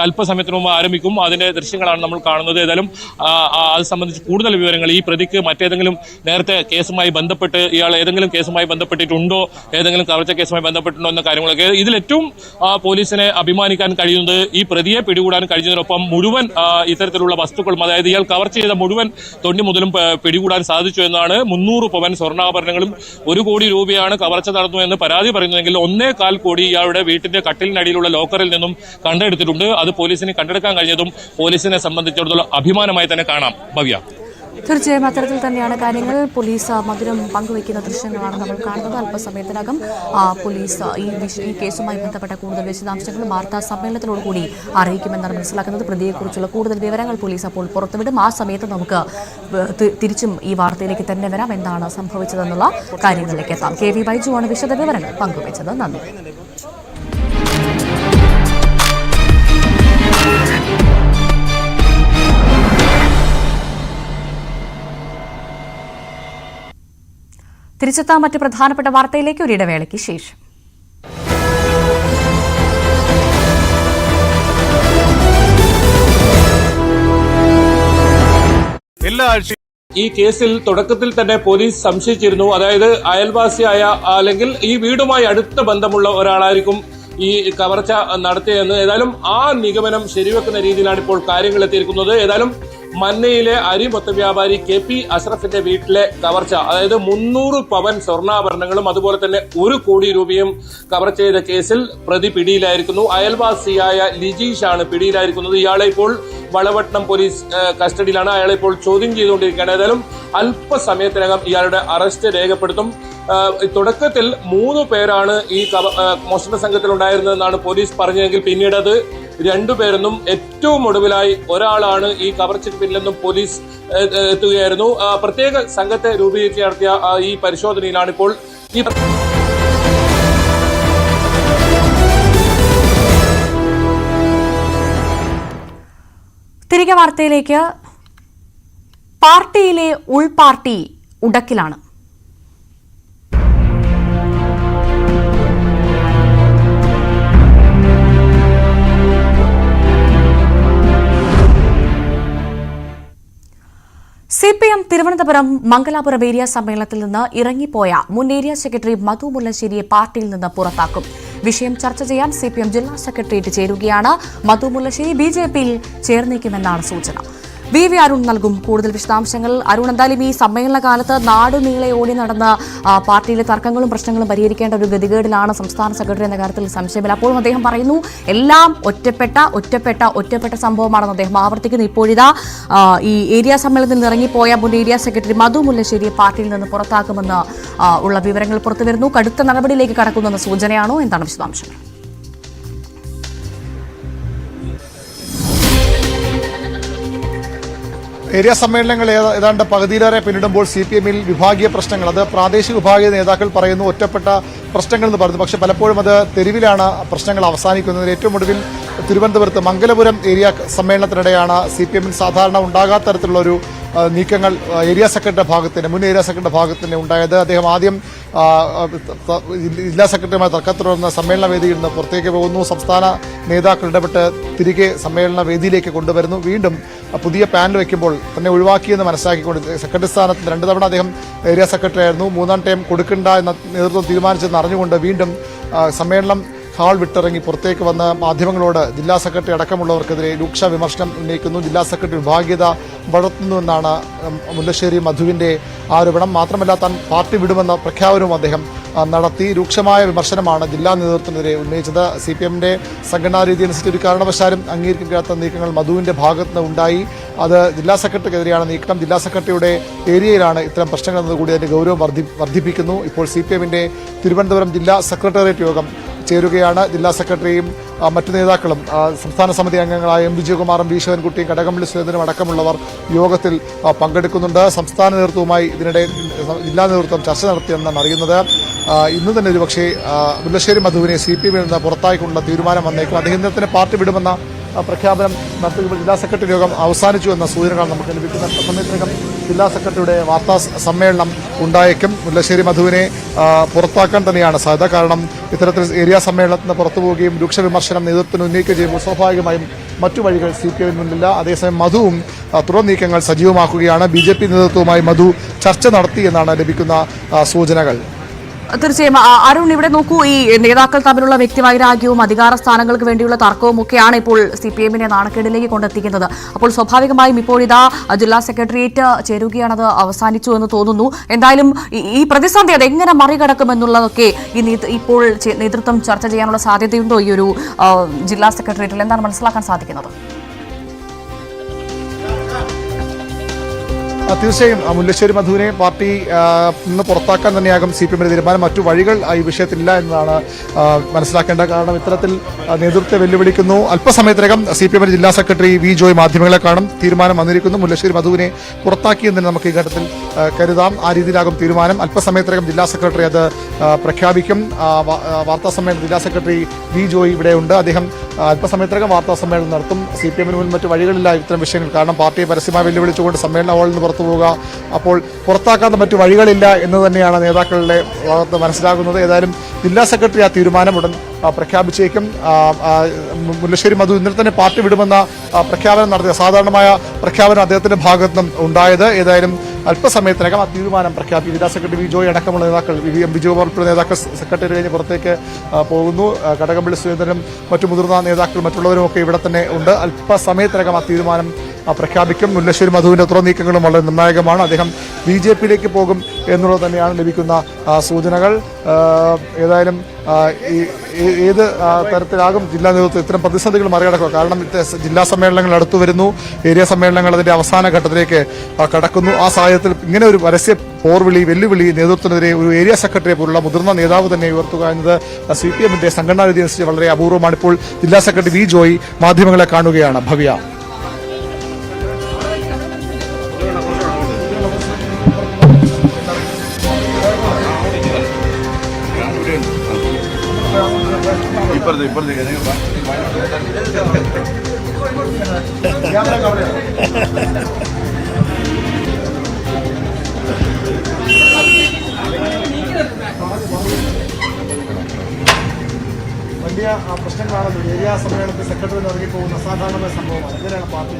അല്പസമയത്തിന് മുമ്പ് ആരംഭിക്കും. അതിന്റെ ദൃശ്യങ്ങളാണ് നമ്മൾ കാണുന്നത്. ഏതായാലും അത് സംബന്ധിച്ച് കൂടുതൽ വിവരങ്ങൾ, ഈ പ്രതിക്ക് മറ്റേതെങ്കിലും നേരത്തെ കേസുമായി ബന്ധപ്പെട്ട് ഇയാൾ ഏതെങ്കിലും കേസുമായി ബന്ധപ്പെട്ടിട്ടുണ്ടോ, ഏതെങ്കിലും കവർച്ച കേസുമായി ബന്ധപ്പെട്ടുണ്ടോ എന്ന കാര്യങ്ങളൊക്കെ ഇതിലേറ്റവും പോലീസിനെ അഭിമാനിക്കാൻ കഴിയുന്നത് ഈ പ്രതിയെ പിടികൂടാൻ കഴിഞ്ഞതിനൊപ്പം മുഴുവൻ ഇത്തരത്തിലുള്ള വസ്തുക്കളും, അതായത് ഇയാൾ കവർച്ച ചെയ്ത മുഴുവൻ തൊണ്ടി മുതലും പിടികൂടാൻ സാധിച്ചു എന്നാണ്. 300 പവൻ സ്വർണ്ണാഭരണങ്ങളും 1 കോടി രൂപയാണ് കവർച്ച നടന്നു എന്ന് പരാതി പറയുന്നതെങ്കിൽ 1.25 കോടി ഇയാളുടെ വീട്ടിന്റെ കട്ടിലിനടിയിലുള്ള ലോക്കറിൽ നിന്നും കണ്ടെടുത്തിട്ടുണ്ട്. അത് പോലീസിന് കണ്ടെടുക്കാൻ കഴിഞ്ഞതും പോലീസിനെ സംബന്ധിച്ചിടത്തോളം അഭിമാനമായി തന്നെ കാണാം. ഭവ്യ, തീർച്ചയായും അത്തരത്തിൽ തന്നെയാണ് കാര്യങ്ങൾ. പോലീസ് മധുരം പങ്കുവയ്ക്കുന്ന ദൃശ്യങ്ങളാണ് നമ്മൾ കാണുന്നത്. അല്പസമയത്തിനകം പോലീസ് ഈ കേസുമായി ബന്ധപ്പെട്ട കൂടുതൽ വിശദാംശങ്ങൾ വാർത്താ സമ്മേളനത്തിനോടുകൂടി അറിയിക്കുമെന്നാണ് മനസ്സിലാക്കുന്നത്. പ്രതിയെക്കുറിച്ചുള്ള കൂടുതൽ വിവരങ്ങൾ പോലീസ് അപ്പോൾ പുറത്തുവിടും. ആ സമയത്ത് നമുക്ക് തിരിച്ചും ഈ വാർത്തയിലേക്ക് തന്നെ വരാം. എന്താണ് സംഭവിച്ചതെന്നുള്ള കാര്യങ്ങളിലേക്ക് എത്താം. കെ വി ബൈജുവാണ് വിശദ വിവരങ്ങൾ പങ്കുവച്ചത്. നന്ദി. തിരിച്ചെത്താം മറ്റ് പ്രധാനപ്പെട്ട വാർത്തയിലേക്ക് ഒരു ഇടവേളയ്ക്ക് ശേഷം. ഈ കേസിൽ തുടക്കത്തിൽ തന്നെ പോലീസ് സംശയിച്ചിരുന്നു. അതായത് അയൽവാസിയായ അല്ലെങ്കിൽ ഈ വീടുമായി അടുത്ത ബന്ധമുള്ള ഒരാളായിരിക്കും ഈ കവർച്ച നടത്തിയതെന്ന് ഏതായാലും ആ നിഗമനം ശരിവെക്കുന്ന രീതിയിലാണ് ഇപ്പോൾ കാര്യങ്ങൾ എത്തിയിരിക്കുന്നത്. ഏതായാലും മന്നയിലെ അരി മൊത്ത വ്യാപാരി KP അഷ്റഫിന്റെ വീട്ടിലെ കവർച്ച, അതായത് 300 പവൻ സ്വർണ്ണാഭരണങ്ങളും അതുപോലെ തന്നെ 1 കോടി രൂപയും കവർച്ച ചെയ്ത കേസിൽ പ്രതി പിടിയിലായിരിക്കുന്നു. അയൽവാസിയായ ലിജീഷാണ് പിടിയിലായിരിക്കുന്നത്. ഇയാളെ ഇപ്പോൾ വളവട്ടണം പോലീസ് കസ്റ്റഡിയിലാണ്. അയാളെ ഇപ്പോൾ ചോദ്യം ചെയ്തുകൊണ്ടിരിക്കുകയാണ്. ഏതായാലും അല്പസമയത്തിനകം ഇയാളുടെ അറസ്റ്റ് രേഖപ്പെടുത്തും. തുടക്കത്തിൽ 3 പേരാണ് ഈ മോഷണ സംഘത്തിൽ ഉണ്ടായിരുന്നതെന്നാണ് പോലീസ് പറഞ്ഞതെങ്കിൽ പിന്നീട് അത് 2 പേരെന്നും ഏറ്റവും ഒടുവിലായി ഒരാളാണ് ഈ കവർച്ചയ്ക്ക് പിന്നിലെന്നും പോലീസ് എത്തുകയായിരുന്നു. പ്രത്യേക സംഘത്തെ രൂപീകരിച്ച് നടത്തിയ ഈ പരിശോധനയിലാണ് ഇപ്പോൾ ഈ തിരികെ വാർത്തയിലേക്ക്. പാർട്ടിയിലെ ഉൾപാർട്ടി ഉടക്കിലാണ്. CPM തിരുവനന്തപുരം മംഗലാപുരം ഏരിയ സമ്മേളനത്തിൽ നിന്ന് ഇറങ്ങിപ്പോയ മുൻ ഏരിയ സെക്രട്ടറി മധു മുല്ലശ്ശേരിയെ പാർട്ടിയിൽ നിന്ന് പുറത്താക്കും. വിഷയം ചർച്ച ചെയ്യാൻ CPM ജില്ലാ സെക്രട്ടേറിയറ്റ് ചേരുകയാണ്. മധു മുല്ലശ്ശേരി BJPയിൽ ചേർന്നേക്കുമെന്നാണ് സൂചന. VV അരുൺ നൽകും കൂടുതൽ വിശദാംശങ്ങൾ. അരുൺ, എന്തായാലും ഈ സമ്മേളന കാലത്ത് നാടുനീളെ ഓടി നടന്ന പാർട്ടിയിലെ തർക്കങ്ങളും പ്രശ്നങ്ങളും പരിഹരിക്കേണ്ട ഒരു ഗതികേടിലാണ് സംസ്ഥാന സെക്രട്ടറി എന്ന കാര്യത്തിൽ സംശയമില്ല. അപ്പോഴും അദ്ദേഹം പറയുന്നു എല്ലാം ഒറ്റപ്പെട്ട സംഭവമാണെന്ന് അദ്ദേഹം ആവർത്തിക്കുന്നു. ഇപ്പോഴിതാ ഈ ഏരിയ സമ്മേളനത്തിൽ നിന്ന് ഇറങ്ങിപ്പോയ മുൻ ഏരിയ സെക്രട്ടറി മധു മുല്ലശ്ശേരിയെ പാർട്ടിയിൽ നിന്ന് പുറത്താക്കുമെന്ന് ഉള്ള വിവരങ്ങൾ പുറത്തുവരുന്നു. കടുത്ത നടപടിയിലേക്ക് കടക്കുന്നെന്ന സൂചനയാണോ? എന്താണ് വിശദാംശങ്ങൾ? ഏരിയ സമ്മേളനങ്ങൾ ഏതാണ്ട് പകുതിയിലേറെ പിന്നിടുമ്പോൾ CPMൽ വിഭാഗീയ പ്രശ്നങ്ങൾ, അത് പ്രാദേശിക വിഭാഗീയ നേതാക്കൾ പറയുന്നു ഒറ്റപ്പെട്ട പ്രശ്നങ്ങൾ എന്ന് പറയുന്നു. പക്ഷേ പലപ്പോഴും അത് തെരുവിലാണ് പ്രശ്നങ്ങൾ അവസാനിക്കുന്നത്. ഏറ്റവും ഒടുവിൽ തിരുവനന്തപുരത്ത് മംഗലപുരം ഏരിയ സമ്മേളനത്തിനിടെയാണ് CPMൽ സാധാരണ ഉണ്ടാകാത്ത തരത്തിലുള്ളൊരു നീക്കങ്ങൾ ഏരിയ സെക്രട്ടറിയുടെ ഭാഗത്തിന് മുൻ ഏരിയ സെക്രട്ടറിയുടെ ഭാഗത്തിന് ഉണ്ടായത്. അദ്ദേഹം ആദ്യം ജില്ലാ സെക്രട്ടറിയുമായി തർക്കത്തിൽ തുടർന്ന് സമ്മേളന വേദിയിൽ നിന്ന് പുറത്തേക്ക് പോകുന്നു. സംസ്ഥാന നേതാക്കൾ ഇടപെട്ട് തിരികെ സമ്മേളന വേദിയിലേക്ക് കൊണ്ടുവരുന്നു. വീണ്ടും പുതിയ പാനൽ വയ്ക്കുമ്പോൾ തന്നെ ഒഴിവാക്കിയെന്ന് മനസ്സിലാക്കിക്കൊണ്ട് സെക്രട്ടറി സ്ഥാനത്ത് 2 തവണ അദ്ദേഹം ഏരിയ സെക്രട്ടറി ആയിരുന്നു. 3-ാം ടൈം കൊടുക്കണ്ട എന്ന നേതൃത്വം തീരുമാനിച്ചെന്ന് അറിഞ്ഞുകൊണ്ട് വീണ്ടും സമ്മേളനം ഹാൾ വിട്ടിറങ്ങി പുറത്തേക്ക് വന്ന് മാധ്യമങ്ങളോട് ജില്ലാ സെക്രട്ടറി അടക്കമുള്ളവർക്കെതിരെ രൂക്ഷ വിമർശനം ഉന്നയിക്കുന്നു. ജില്ലാ സെക്രട്ടറി വിഭാഗീയത വളർത്തുന്നുവെന്നാണ് മുല്ലശ്ശേരി മധുവിന്റെ ആരോപണം. മാത്രമല്ല താൻ പാർട്ടി വിടുമെന്ന പ്രഖ്യാപനവും അദ്ദേഹം നടത്തി. രൂക്ഷമായ വിമർശനമാണ് ജില്ലാ നേതൃത്വത്തിനെതിരെ ഉന്നയിച്ചത്. CPMന്റെ സംഘടനാ രീതി അനുസരിച്ച് ഒരു കാരണവശാലും അംഗീകരിക്കാത്ത നീക്കങ്ങൾ മധുവിന്റെ ഭാഗത്തുനിന്ന് ഉണ്ടായി. അത് ജില്ലാ സെക്രട്ടറിക്കെതിരെയാണ് നീക്കം. ജില്ലാ സെക്രട്ടറിയുടെ ഏരിയയിലാണ് ഇത്തരം പ്രശ്നങ്ങൾ എന്നതുകൂടി അതിന്റെ ഗൗരവം വർദ്ധിപ്പിക്കുന്നു. ഇപ്പോൾ CPMന്റെ തിരുവനന്തപുരം ജില്ലാ സെക്രട്ടേറിയറ്റ് യോഗം ചേരുകയാണ്. ജില്ലാ സെക്രട്ടറിയും മറ്റു നേതാക്കളും സംസ്ഥാന സമിതി അംഗങ്ങളായ M വിജയകുമാറും V ശിവൻകുട്ടിയും കടകംപള്ളി സുരേന്ദ്രനും അടക്കമുള്ളവർ യോഗത്തിൽ പങ്കെടുക്കുന്നുണ്ട്. സംസ്ഥാന നേതൃത്വവുമായി ഇതിനിടെ ജില്ലാ നേതൃത്വം ചർച്ച നടത്തിയെന്നാണ് അറിയുന്നത്. ഇന്ന് തന്നെ ഒരുപക്ഷേ മുല്ലശ്ശേരി മധുവിനെ CPMൽ നിന്ന് പുറത്താക്കിക്കൊണ്ടുള്ള തീരുമാനം വന്നേക്കും. അദ്ദേഹത്തിന് പാർട്ടി വിടുമെന്ന പ്രഖ്യാപനം നടത്തുമ്പോൾ ജില്ലാ സെക്രട്ടറി യോഗം അവസാനിച്ചു എന്ന സൂചനകൾ നമുക്ക് ലഭിക്കുന്ന സമയത്തിനകം ജില്ലാ സെക്രട്ടറിയുടെ വാർത്താ സമ്മേളനം ഉണ്ടായേക്കും. മുല്ലശ്ശേരി മധുവിനെ പുറത്താക്കാൻ തന്നെയാണ് സാധ്യത. കാരണം ഇത്തരത്തിൽ ഏരിയ സമ്മേളനത്തിന് പുറത്തു പോവുകയും രൂക്ഷ വിമർശനം നേതൃത്വത്തിന് ഉന്നയിക്കുകയും ചെയ്യുമ്പോൾ സ്വാഭാവികമായും മറ്റു വഴികൾ CPM മുന്നില്ല. അതേസമയം മധുവും തുടർ നീക്കങ്ങൾ സജീവമാക്കുകയാണ്. BJP നേതൃത്വവുമായി മധു ചർച്ച നടത്തി എന്നാണ് ലഭിക്കുന്ന സൂചനകൾ. തീർച്ചയായും അരുൺ, ഇവിടെ നോക്കൂ, ഈ നേതാക്കൾ തമ്മിലുള്ള വ്യക്തിവൈരാഗ്യവും അധികാര സ്ഥാനങ്ങൾക്ക് വേണ്ടിയുള്ള തർക്കവും ഒക്കെയാണ് ഇപ്പോൾ CPMനെ നാണക്കേടിലേക്ക് കൊണ്ടെത്തിക്കുന്നത്. അപ്പോൾ സ്വാഭാവികമായും ഇപ്പോഴിതാ ജില്ലാ സെക്രട്ടേറിയറ്റ് ചേരുകയാണത് അവസാനിച്ചു എന്ന് തോന്നുന്നു. എന്തായാലും ഈ പ്രതിസന്ധി അത് എങ്ങനെ മറികടക്കുമെന്നുള്ളതൊക്കെ ഇപ്പോൾ നേതൃത്വം ചർച്ച ചെയ്യാനുള്ള സാധ്യതയുണ്ടോ ഈ ഒരു ജില്ലാ സെക്രട്ടേറിയറ്റിൽ? എന്താണ് മനസ്സിലാക്കാൻ സാധിക്കുന്നത്? തീർച്ചയായും മുല്ലശ്ശേരി മധുവിനെ പാർട്ടി നിന്ന് പുറത്താക്കാൻ തന്നെയാകും CPMന്റെ തീരുമാനം. മറ്റു വഴികൾ ഈ വിഷയത്തിലില്ല എന്നതാണ് മനസ്സിലാക്കേണ്ട. കാരണം ഇത്തരത്തിൽ നേതൃത്വത്തെ വെല്ലുവിളിക്കുന്നു. അല്പസമയത്തിനകം CPMന്റെ ജില്ലാ സെക്രട്ടറി V ജോയ് മാധ്യമങ്ങളെ കാണും. തീരുമാനം വന്നിരിക്കുന്നു. മുല്ലശ്ശേരി മധുവിനെ പുറത്താക്കിയെന്ന് നമുക്ക് ഈ ഘട്ടത്തിൽ കരുതാം. ആ രീതിയിലാകും തീരുമാനം. അല്പസമയത്തിനകം ജില്ലാ സെക്രട്ടറി അത് പ്രഖ്യാപിക്കും. വാർത്താ സമ്മേളനം ജില്ലാ സെക്രട്ടറി V ജോയ് ഇവിടെയുണ്ട്. അദ്ദേഹം അല്പസമയത്തിനകം വാർത്താ സമ്മേളനം നടത്തും. CPMന് മുന്നിൽ മറ്റു വഴികളില്ല ഇത്തരം വിഷയങ്ങൾ. കാരണം പാർട്ടിയെ പരസ്യമായി വെല്ലുവിളിച്ചുകൊണ്ട് സമ്മേളന ഹാളിൽ നിന്ന് പുറത്തു പോവുക, അപ്പോൾ പുറത്താക്കാത്ത മറ്റു വഴികളില്ല എന്ന് തന്നെയാണ് നേതാക്കളുടെ ഭാഗത്ത് മനസ്സിലാകുന്നത്. ഏതായാലും ജില്ലാ സെക്രട്ടറി ആ തീരുമാനം ഉടൻ പ്രഖ്യാപിച്ചേക്കും. മുല്ലശ്ശേരി മധു ഇന്നലെ തന്നെ പാർട്ടി വിടുമെന്ന പ്രഖ്യാപനം നടത്തിയ സാധാരണമായ പ്രഖ്യാപനം അദ്ദേഹത്തിന്റെ ഭാഗത്തുനിന്നും ഉണ്ടായത്. ഏതായാലും അല്പസമയത്തിനകം ആ തീരുമാനം പ്രഖ്യാപിക്കും. ജില്ലാ സെക്രട്ടറി വി ജോയ് അടക്കമുള്ള നേതാക്കൾ, ബിജുകുമാർ ഉൾപ്പെടെ നേതാക്കൾ സെക്രട്ടറി കഴിഞ്ഞ് പുറത്തേക്ക് പോകുന്നു. കടകംപള്ളി സുരേന്ദ്രനും മറ്റു മുതിർന്ന നേതാക്കൾ മറ്റുള്ളവരും ഒക്കെ ഇവിടെ തന്നെ ഉണ്ട്. അല്പസമയത്തിനകം ആ തീരുമാനം പ്രഖ്യാപിക്കും. മുല്ലശ്ശേരി മധുവിന്റെ തുറ നീക്കങ്ങളും വളരെ നിർണായകമാണ്. അദ്ദേഹം BJP-യിലേക്ക് പോകും എന്നുള്ളത് തന്നെയാണ് ലഭിക്കുന്ന സൂചനകൾ. ഏതായാലും ഏത് തരത്തിലാകും ജില്ലാ നേതൃത്വം ഇത്തരം പ്രതിസന്ധികൾ മറികടക്കുക? കാരണം ജില്ലാ സമ്മേളനങ്ങൾ അടുത്തു വരുന്നു, ഏരിയ സമ്മേളനങ്ങൾ അതിന്റെ അവസാന ഘട്ടത്തിലേക്ക് കടക്കുന്നു. ആ സാഹചര്യത്തിൽ ഇങ്ങനെ ഒരു പരസ്യ വെല്ലുവിളി നേതൃത്വത്തിനെതിരെ ഒരു ഏരിയ സെക്രട്ടറിയെ പോലുള്ള മുതിർന്ന നേതാവ് തന്നെ ഉയർത്തുക എന്നത് CPM-ന്റെ സംഘടനാ രീതി അനുസരിച്ച് വളരെ അപൂർവമാണ്. ഇപ്പോൾ ജില്ലാ സെക്രട്ടറി വി ജോയ് മാധ്യമങ്ങളെ കാണുകയാണ്. ഭവ്യ. വലിയ പ്രശ്നങ്ങളാണല്ലോ ഏരിയ സമ്മേളനത്തിൽ സെക്രട്ടറി ഇറങ്ങിപ്പോകുന്ന അസാധാരണമായ സംഭവമാണ്. എങ്ങനെയാണ് പാർട്ടി?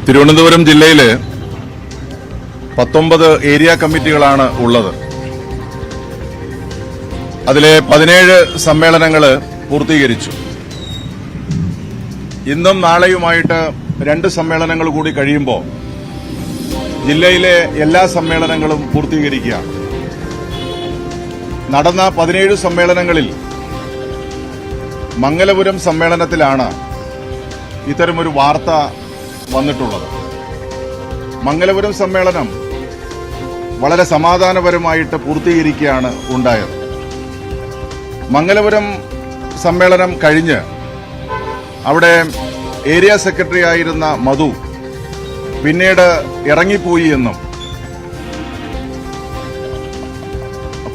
തിരുവനന്തപുരം ജില്ലയില് 19 ഏരിയ കമ്മിറ്റികളാണ് ഉള്ളത്. അതിലെ 17 സമ്മേളനങ്ങൾ പൂർത്തീകരിച്ചു. ഇന്നും നാളെയുമായിട്ട് 2 സമ്മേളനങ്ങൾ കൂടി കഴിയുമ്പോൾ ജില്ലയിലെ എല്ലാ സമ്മേളനങ്ങളും പൂർത്തീകരിക്കുകയാണ്. നടന്ന 17 സമ്മേളനങ്ങളിൽ മംഗലപുരം സമ്മേളനത്തിലാണ് ഇത്തരമൊരു വാർത്ത വന്നിട്ടുള്ളത്. മംഗലപുരം സമ്മേളനം വളരെ സമാധാനപരമായിട്ട് പൂർത്തീകരിക്കുകയാണ് ഉണ്ടായത്. മംഗലപുരം സമ്മേളനം കഴിഞ്ഞ് അവിടെ ഏരിയ സെക്രട്ടറി ആയിരുന്ന മധു പിന്നീട് ഇറങ്ങിപ്പോയി എന്നും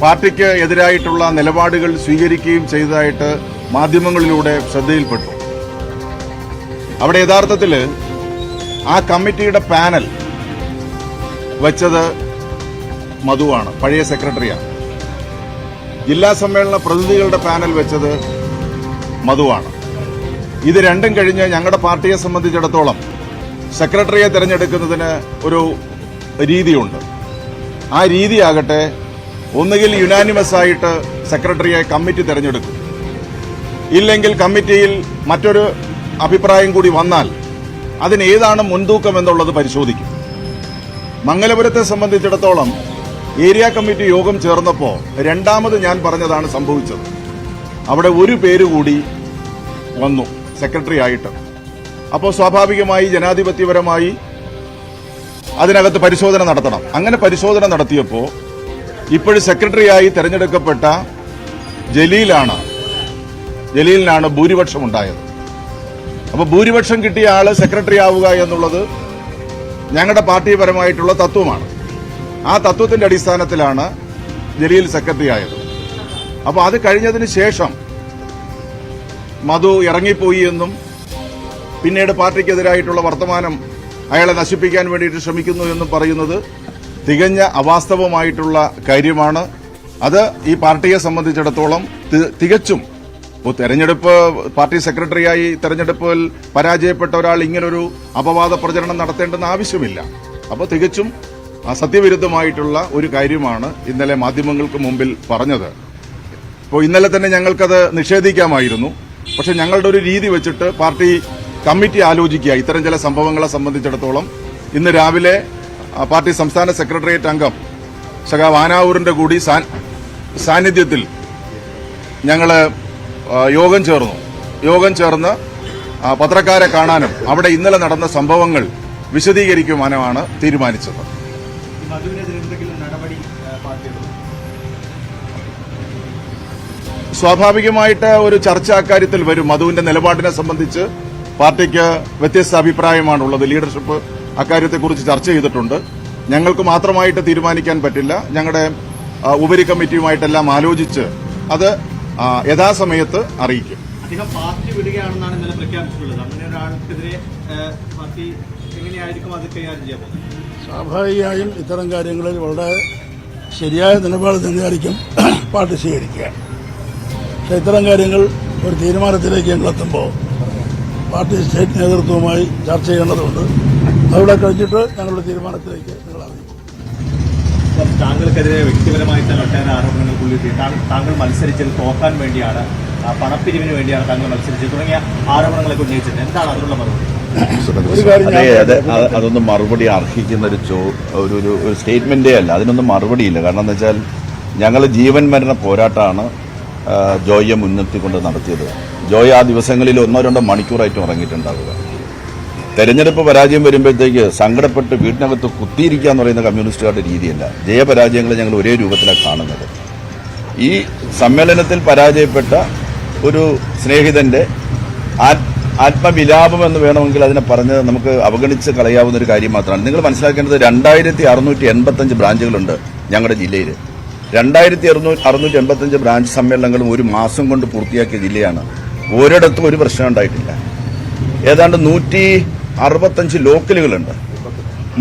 പാർട്ടിക്ക് എതിരായിട്ടുള്ള നിലപാടുകൾ സ്വീകരിക്കുകയും ചെയ്തതായിട്ട് മാധ്യമങ്ങളിലൂടെ ശ്രദ്ധയിൽപ്പെട്ടു. അവിടെ യഥാർത്ഥത്തിൽ ആ കമ്മിറ്റിയുടെ പാനൽ വെച്ചത് മധുവാണ്, പഴയ സെക്രട്ടറിയാണ്. ജില്ലാ സമ്മേളന പ്രതിനിധികളുടെ പാനൽ വെച്ചത് മധുവാണ്. ഇത് രണ്ടും കഴിഞ്ഞ് ഞങ്ങളുടെ പാർട്ടിയെ സംബന്ധിച്ചിടത്തോളം സെക്രട്ടറിയെ തിരഞ്ഞെടുക്കുന്നതിന് ഒരു രീതിയുണ്ട്. ആ രീതിയാകട്ടെ ഒന്നുകിൽ യുനാനിമസ് ആയിട്ട് സെക്രട്ടറിയെ കമ്മിറ്റി തിരഞ്ഞെടുക്കും, ഇല്ലെങ്കിൽ കമ്മിറ്റിയിൽ മറ്റൊരു അഭിപ്രായം കൂടി വന്നാൽ അതിന് ഏതാണ് മുൻതൂക്കം എന്നുള്ളത് പരിശോധിക്കും. മംഗലപുരത്തെ സംബന്ധിച്ചിടത്തോളം ഏരിയ കമ്മിറ്റി യോഗം ചേർന്നപ്പോൾ രണ്ടാമത് ഞാൻ പറഞ്ഞതാണ് സംഭവിച്ചത്. അവിടെ ഒരു പേര് കൂടി വന്നു സെക്രട്ടറി ആയിട്ട്. അപ്പോൾ സ്വാഭാവികമായി ജനാധിപത്യപരമായി അതിനകത്ത് പരിശോധന നടത്തണം. അങ്ങനെ പരിശോധന നടത്തിയപ്പോൾ ഇപ്പോഴും സെക്രട്ടറിയായി തെരഞ്ഞെടുക്കപ്പെട്ട ജലീലിനാണ് ഭൂരിപക്ഷം ഉണ്ടായത്. അപ്പോൾ ഭൂരിപക്ഷം കിട്ടിയ ആള് സെക്രട്ടറി ആവുക എന്നുള്ളത് ഞങ്ങളുടെ പാർട്ടിപരമായിട്ടുള്ള തത്വമാണ്. ആ തത്വത്തിന്റെ അടിസ്ഥാനത്തിലാണ് ജലീൽ സെക്രട്ടറി ആയത്. അപ്പോൾ അത് കഴിഞ്ഞതിന് ശേഷം മധു ഇറങ്ങിപ്പോയി എന്നും പിന്നീട് പാർട്ടിക്കെതിരായിട്ടുള്ള വർത്തമാനം അയാളെ നശിപ്പിക്കാൻ വേണ്ടിയിട്ട് ശ്രമിക്കുന്നു എന്നും പറയുന്നത് തികഞ്ഞ അവാസ്തവമായിട്ടുള്ള കാര്യമാണ്. അത് ഈ പാർട്ടിയെ സംബന്ധിച്ചിടത്തോളം തികച്ചും തെരഞ്ഞെടുപ്പ് പാർട്ടി സെക്രട്ടറിയായി തെരഞ്ഞെടുപ്പിൽ പരാജയപ്പെട്ട ഒരാൾ ഇങ്ങനൊരു അപവാദ പ്രചരണം നടത്തേണ്ടെന്ന് ആവശ്യമില്ല. അപ്പോൾ തികച്ചും സത്യവിരുദ്ധമായിട്ടുള്ള ഒരു കാര്യമാണ് ഇന്നലെ മാധ്യമങ്ങൾക്ക് മുമ്പിൽ പറഞ്ഞത്. ഇപ്പോൾ ഇന്നലെ തന്നെ ഞങ്ങൾക്കത് നിഷേധിക്കാമായിരുന്നു. പക്ഷെ ഞങ്ങളുടെ ഒരു രീതി വെച്ചിട്ട് പാർട്ടി കമ്മിറ്റി ആലോചിക്കുക. ഇത്തരം ചില സംഭവങ്ങളെ സംബന്ധിച്ചിടത്തോളം ഇന്ന് രാവിലെ പാർട്ടി സംസ്ഥാന സെക്രട്ടേറിയറ്റ് അംഗം സഖാവ് ആനാവൂരിന്റെ കൂടി സാന്നിധ്യത്തിൽ ഞങ്ങൾ യോഗം ചേർന്ന് പത്രക്കാരെ കാണാനും അവിടെ ഇന്നലെ നടന്ന സംഭവങ്ങൾ വിശദീകരിക്കുവാനുമാണ് തീരുമാനിച്ചത്. സ്വാഭാവികമായിട്ട് ഒരു ചർച്ച അക്കാര്യത്തിൽ വരും. മധുവിന്റെ നിലപാടിനെ സംബന്ധിച്ച് പാർട്ടിക്ക് വ്യത്യസ്ത അഭിപ്രായമാണുള്ളത്. ലീഡർഷിപ്പ് അക്കാര്യത്തെക്കുറിച്ച് ചർച്ച ചെയ്തിട്ടുണ്ട്. ഞങ്ങൾക്ക് മാത്രമായിട്ട് തീരുമാനിക്കാൻ പറ്റില്ല. ഞങ്ങളുടെ ഉപരി കമ്മിറ്റിയുമായിട്ടെല്ലാം ആലോചിച്ച് അത് യഥാസമയത്ത് അറിയിക്കും. അദ്ദേഹം പാർട്ടി വിടുകയാണെന്നാണ് ഇന്നലെ പ്രഖ്യാപിച്ചിട്ടുള്ളത്. അങ്ങനെ ഒരാൾക്കെതിരെ പാർട്ടി എങ്ങനെയായിരിക്കും അത് കൈകാര്യം ചെയ്യാൻ പോകുന്നത്? സ്വാഭാവികമായും ഇത്തരം കാര്യങ്ങളിൽ വളരെ ശരിയായ നിലപാട് തന്നെയായിരിക്കും പാർട്ടി സ്വീകരിക്കുക. പക്ഷെ ഇത്തരം കാര്യങ്ങൾ ഒരു തീരുമാനത്തിലേക്ക് ഞങ്ങളെത്തുമ്പോൾ പാർട്ടി സ്റ്റേറ്റ് നേതൃത്വവുമായി ചർച്ച ചെയ്യേണ്ടതുണ്ട്. അവിടെ കഴിഞ്ഞിട്ട് ഞങ്ങളുടെ തീരുമാനത്തിലേക്ക് നിങ്ങൾ അറിയിക്കും. താങ്കൾക്കെതിരെ വ്യക്തിപരമായി തന്നെ ഒട്ടേറെ ആരോപണങ്ങൾ പുള്ളിയിട്ട് താങ്കൾ മത്സരിച്ചത് തോക്കാൻ വേണ്ടിയാണ്, പണപ്പിരിവിന് വേണ്ടിയാണ് താങ്കൾ മത്സരിച്ചത് തുടങ്ങിയ ആരോപണങ്ങളൊക്കെ ഉന്നയിച്ചിട്ടുണ്ട്. എന്താണ് അതിനുള്ള മറുപടി? അതൊന്നും മറുപടി അർഹിക്കുന്ന ഒരു സ്റ്റേറ്റ്മെന്റേ അല്ല. അതിനൊന്നും മറുപടിയില്ല. കാരണം എന്താ വെച്ചാൽ ഞങ്ങൾ ജീവൻ മരണ പോരാട്ടമാണ് ജോയിയെ മുൻനിർത്തിക്കൊണ്ട് നടത്തിയത്. ജോയ് ആ ദിവസങ്ങളിൽ 1-2 മണിക്കൂറായിട്ടും ഉറങ്ങിയിട്ടുണ്ടാവുക. തെരഞ്ഞെടുപ്പ് പരാജയം വരുമ്പോഴത്തേക്ക് സങ്കടപ്പെട്ട് വീട്ടിനകത്ത് കുത്തിയിരിക്കുക എന്ന് പറയുന്ന കമ്മ്യൂണിസ്റ്റുകാരുടെ രീതിയല്ല. ജയപരാജയങ്ങളെ ഞങ്ങൾ ഒരേ രൂപത്തിലാണ് കാണുന്നത്. ഈ സമ്മേളനത്തിൽ പരാജയപ്പെട്ട ഒരു സ്നേഹിതന്റെ ആത്മവിലാപം എന്ന് വേണമെങ്കിൽ അതിനെ പറഞ്ഞ് നമുക്ക് അവഗണിച്ച് കളയാവുന്ന ഒരു കാര്യം മാത്രമാണ്. നിങ്ങൾ മനസ്സിലാക്കേണ്ടത് 2685 ബ്രാഞ്ചുകളുണ്ട് ഞങ്ങളുടെ ജില്ലയിൽ. 2685 ബ്രാഞ്ച് സമ്മേളനങ്ങളും ഒരു മാസം കൊണ്ട് പൂർത്തിയാക്കിയ ജില്ലയാണ്. ഒരിടത്തും ഒരു പ്രശ്നം ഉണ്ടായിട്ടില്ല. ഏതാണ്ട് 165 ലോക്കലുകളുണ്ട്,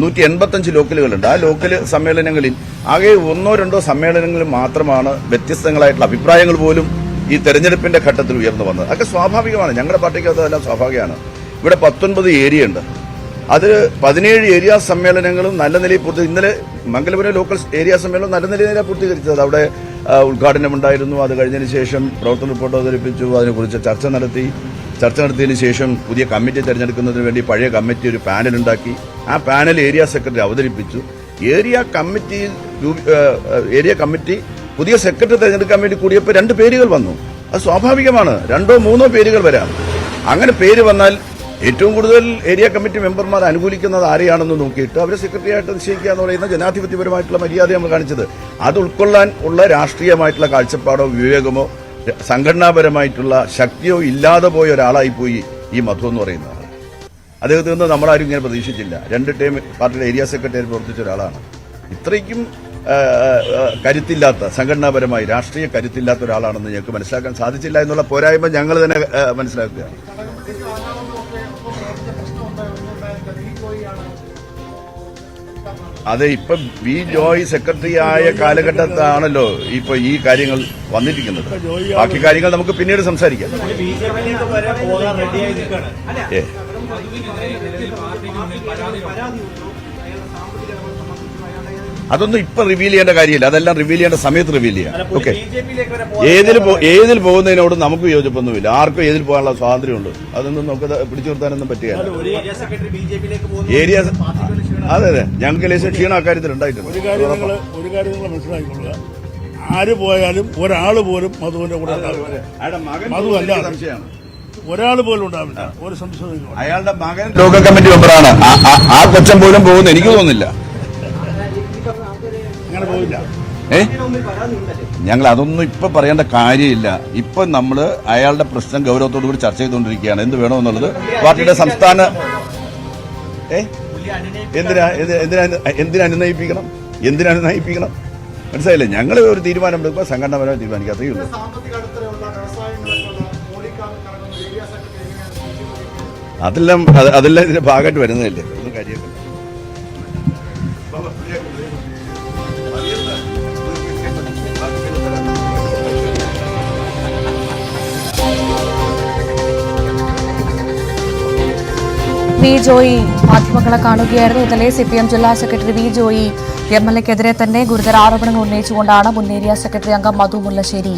185 ലോക്കലുകളുണ്ട്. ആ ലോക്കൽ സമ്മേളനങ്ങളിൽ ആകെ 1-2 സമ്മേളനങ്ങളിൽ മാത്രമാണ് വ്യത്യസ്തങ്ങളായിട്ടുള്ള അഭിപ്രായങ്ങൾ പോലും ഈ തെരഞ്ഞെടുപ്പിന്റെ ഘട്ടത്തിൽ ഉയർന്നു വന്നത്. അതൊക്കെ സ്വാഭാവികമാണ്. ഞങ്ങളുടെ പാർട്ടിക്ക് അതെല്ലാം സ്വാഭാവികമാണ്. ഇവിടെ 19 ഏരിയ ഉണ്ട്. അതിൽ 17 ഏരിയ സമ്മേളനങ്ങളും നല്ല നിലയിൽ ഇന്നലെ മംഗലപുരം ലോക്കൽ ഏരിയ സമ്മേളനം നല്ല നിലയിലാണ് പൂർത്തീകരിച്ചത്. അവിടെ ഉദ്ഘാടനമുണ്ടായിരുന്നു. അത് കഴിഞ്ഞതിന് ശേഷം പ്രവർത്തന റിപ്പോർട്ട് അവതരിപ്പിച്ചു. അതിനെക്കുറിച്ച് ചർച്ച നടത്തിയതിനു ശേഷം പുതിയ കമ്മിറ്റി തെരഞ്ഞെടുക്കുന്നതിന് വേണ്ടി പഴയ കമ്മിറ്റി ഒരു പാനൽ ഉണ്ടാക്കി. ആ പാനൽ ഏരിയ സെക്രട്ടറി അവതരിപ്പിച്ചു. ഏരിയ കമ്മിറ്റി പുതിയ സെക്രട്ടറി തെരഞ്ഞെടുക്കാൻ വേണ്ടി കൂടിയപ്പോൾ 2 പേരുകൾ വന്നു. അത് സ്വാഭാവികമാണ്. 2-3 പേരുകൾ വരാം. അങ്ങനെ പേര് വന്നാൽ ഏറ്റവും കൂടുതൽ ഏരിയ കമ്മിറ്റി മെമ്പർമാർ അനുകൂലിക്കുന്നത് ആരെയാണെന്ന് നോക്കിയിട്ട് അവരെ സെക്രട്ടറിയായിട്ട് നിശ്ചയിക്കുക എന്ന് പറയുന്ന ജനാധിപത്യപരമായിട്ടുള്ള മര്യാദ നമ്മൾ കാണിച്ചത്. അത് ഉൾക്കൊള്ളാൻ ഉള്ള രാഷ്ട്രീയമായിട്ടുള്ള കാഴ്ചപ്പാടോ വിവേകമോ സംഘടനാപരമായിട്ടുള്ള ശക്തിയോ ഇല്ലാതെ പോയ ഒരാളായിപ്പോയി ഈ മധു എന്ന് പറയുന്നത്. അദ്ദേഹത്തിൽ നിന്ന് നമ്മളാരും ഇങ്ങനെ പ്രതീക്ഷിച്ചില്ല. 2 ടൈം പാർട്ടിയുടെ ഏരിയ സെക്രട്ടറി പ്രവർത്തിച്ച ഒരാളാണ്. ഇത്രയ്ക്കും കരുത്തില്ലാത്ത, സംഘടനാപരമായി രാഷ്ട്രീയ കരുത്തില്ലാത്ത ഒരാളാണെന്ന് ഞങ്ങൾക്ക് മനസ്സിലാക്കാൻ സാധിച്ചില്ല എന്നുള്ള പോരായ്മ ഞങ്ങൾ തന്നെ മനസ്സിലാക്കുകയാണ്. അതെ, ഇപ്പൊ വി ജോയ് സെക്രട്ടറി ആയ കാലഘട്ടത്താണല്ലോ ഇപ്പൊ ഈ കാര്യങ്ങൾ വന്നിരിക്കുന്നത്. ബാക്കി കാര്യങ്ങൾ നമുക്ക് പിന്നീട് സംസാരിക്കാം. അതൊന്നും ഇപ്പൊ റിവീൽ ചെയ്യേണ്ട കാര്യമില്ല. അതെല്ലാം റിവീൽ ചെയ്യേണ്ട സമയത്ത് റിവീൽ ചെയ്യാം. ഓക്കെ, ഏതിൽ പോകുന്നതിനോട് നമുക്ക് യോജിപ്പൊന്നുമില്ല. ആർക്കും ഏതിൽ പോകാനുള്ള സ്വാതന്ത്ര്യമുണ്ട്. അതൊന്നും നമുക്ക് പിടിച്ചു നിർത്താനൊന്നും പറ്റുകയല്ല. ഏരിയ അതെ, ഞങ്ങൾക്ക് ലേശം ക്ഷീണം അക്കാര്യത്തിൽ ഉണ്ടായിട്ടുണ്ട്. ഒരു കാര്യം നിങ്ങൾ മനസ്സിലാക്കിക്കൊള്ളുക, ആര് പോയാലും ഒരാൾ പോലും മധുവിന്റെ കൂടെ മധു അല്ല, ഒരാൾ പോലും ഉണ്ടാവില്ല. ഒരു സംശയം. അയാളുടെ മകൻ ലോക്കൽ കമ്മിറ്റി മെമ്പറാണ്. ആ കൊച്ചൻ പോലും പോകുന്നു എനിക്ക് തോന്നുന്നില്ല. അങ്ങനെ പോയില്ല. ഞങ്ങൾ അതൊന്നും ഇപ്പൊ പറയേണ്ട കാര്യമില്ല. ഇപ്പൊ നമ്മള് അയാളുടെ പ്രശ്നം ഗൗരവത്തോടു കൂടി ചർച്ച ചെയ്തുകൊണ്ടിരിക്കുകയാണ്. എന്ത് വേണമെന്നുള്ളത് പാർട്ടിയുടെ സംസ്ഥാന എന്തിനാ അനുനയിപ്പിക്കണം? മനസ്സിലായില്ലേ? ഞങ്ങൾ ഒരു തീരുമാനം എടുക്കുക, സംഘടനാപരമായി തീരുമാനിക്കുക, അത്രയേ ഉള്ളൂ. അതെല്ലാം ഇതിന്റെ ഭാഗമായിട്ട് വരുന്നതല്ലേ. ഒന്നും കാര്യമില്ല. വി ജോയി മാധ്യമങ്ങളെ കാണുകയായിരുന്നു. ഇന്നലെ CPM ജില്ലാ സെക്രട്ടറി വി ജോയി MLA-ക്കെതിരെ തന്നെ ഗുരുതര ആരോപണങ്ങൾ ഉന്നയിച്ചുകൊണ്ടാണ് മുൻ ഏരിയ സെക്രട്ടറി അംഗം മധു മുല്ലശ്ശേരി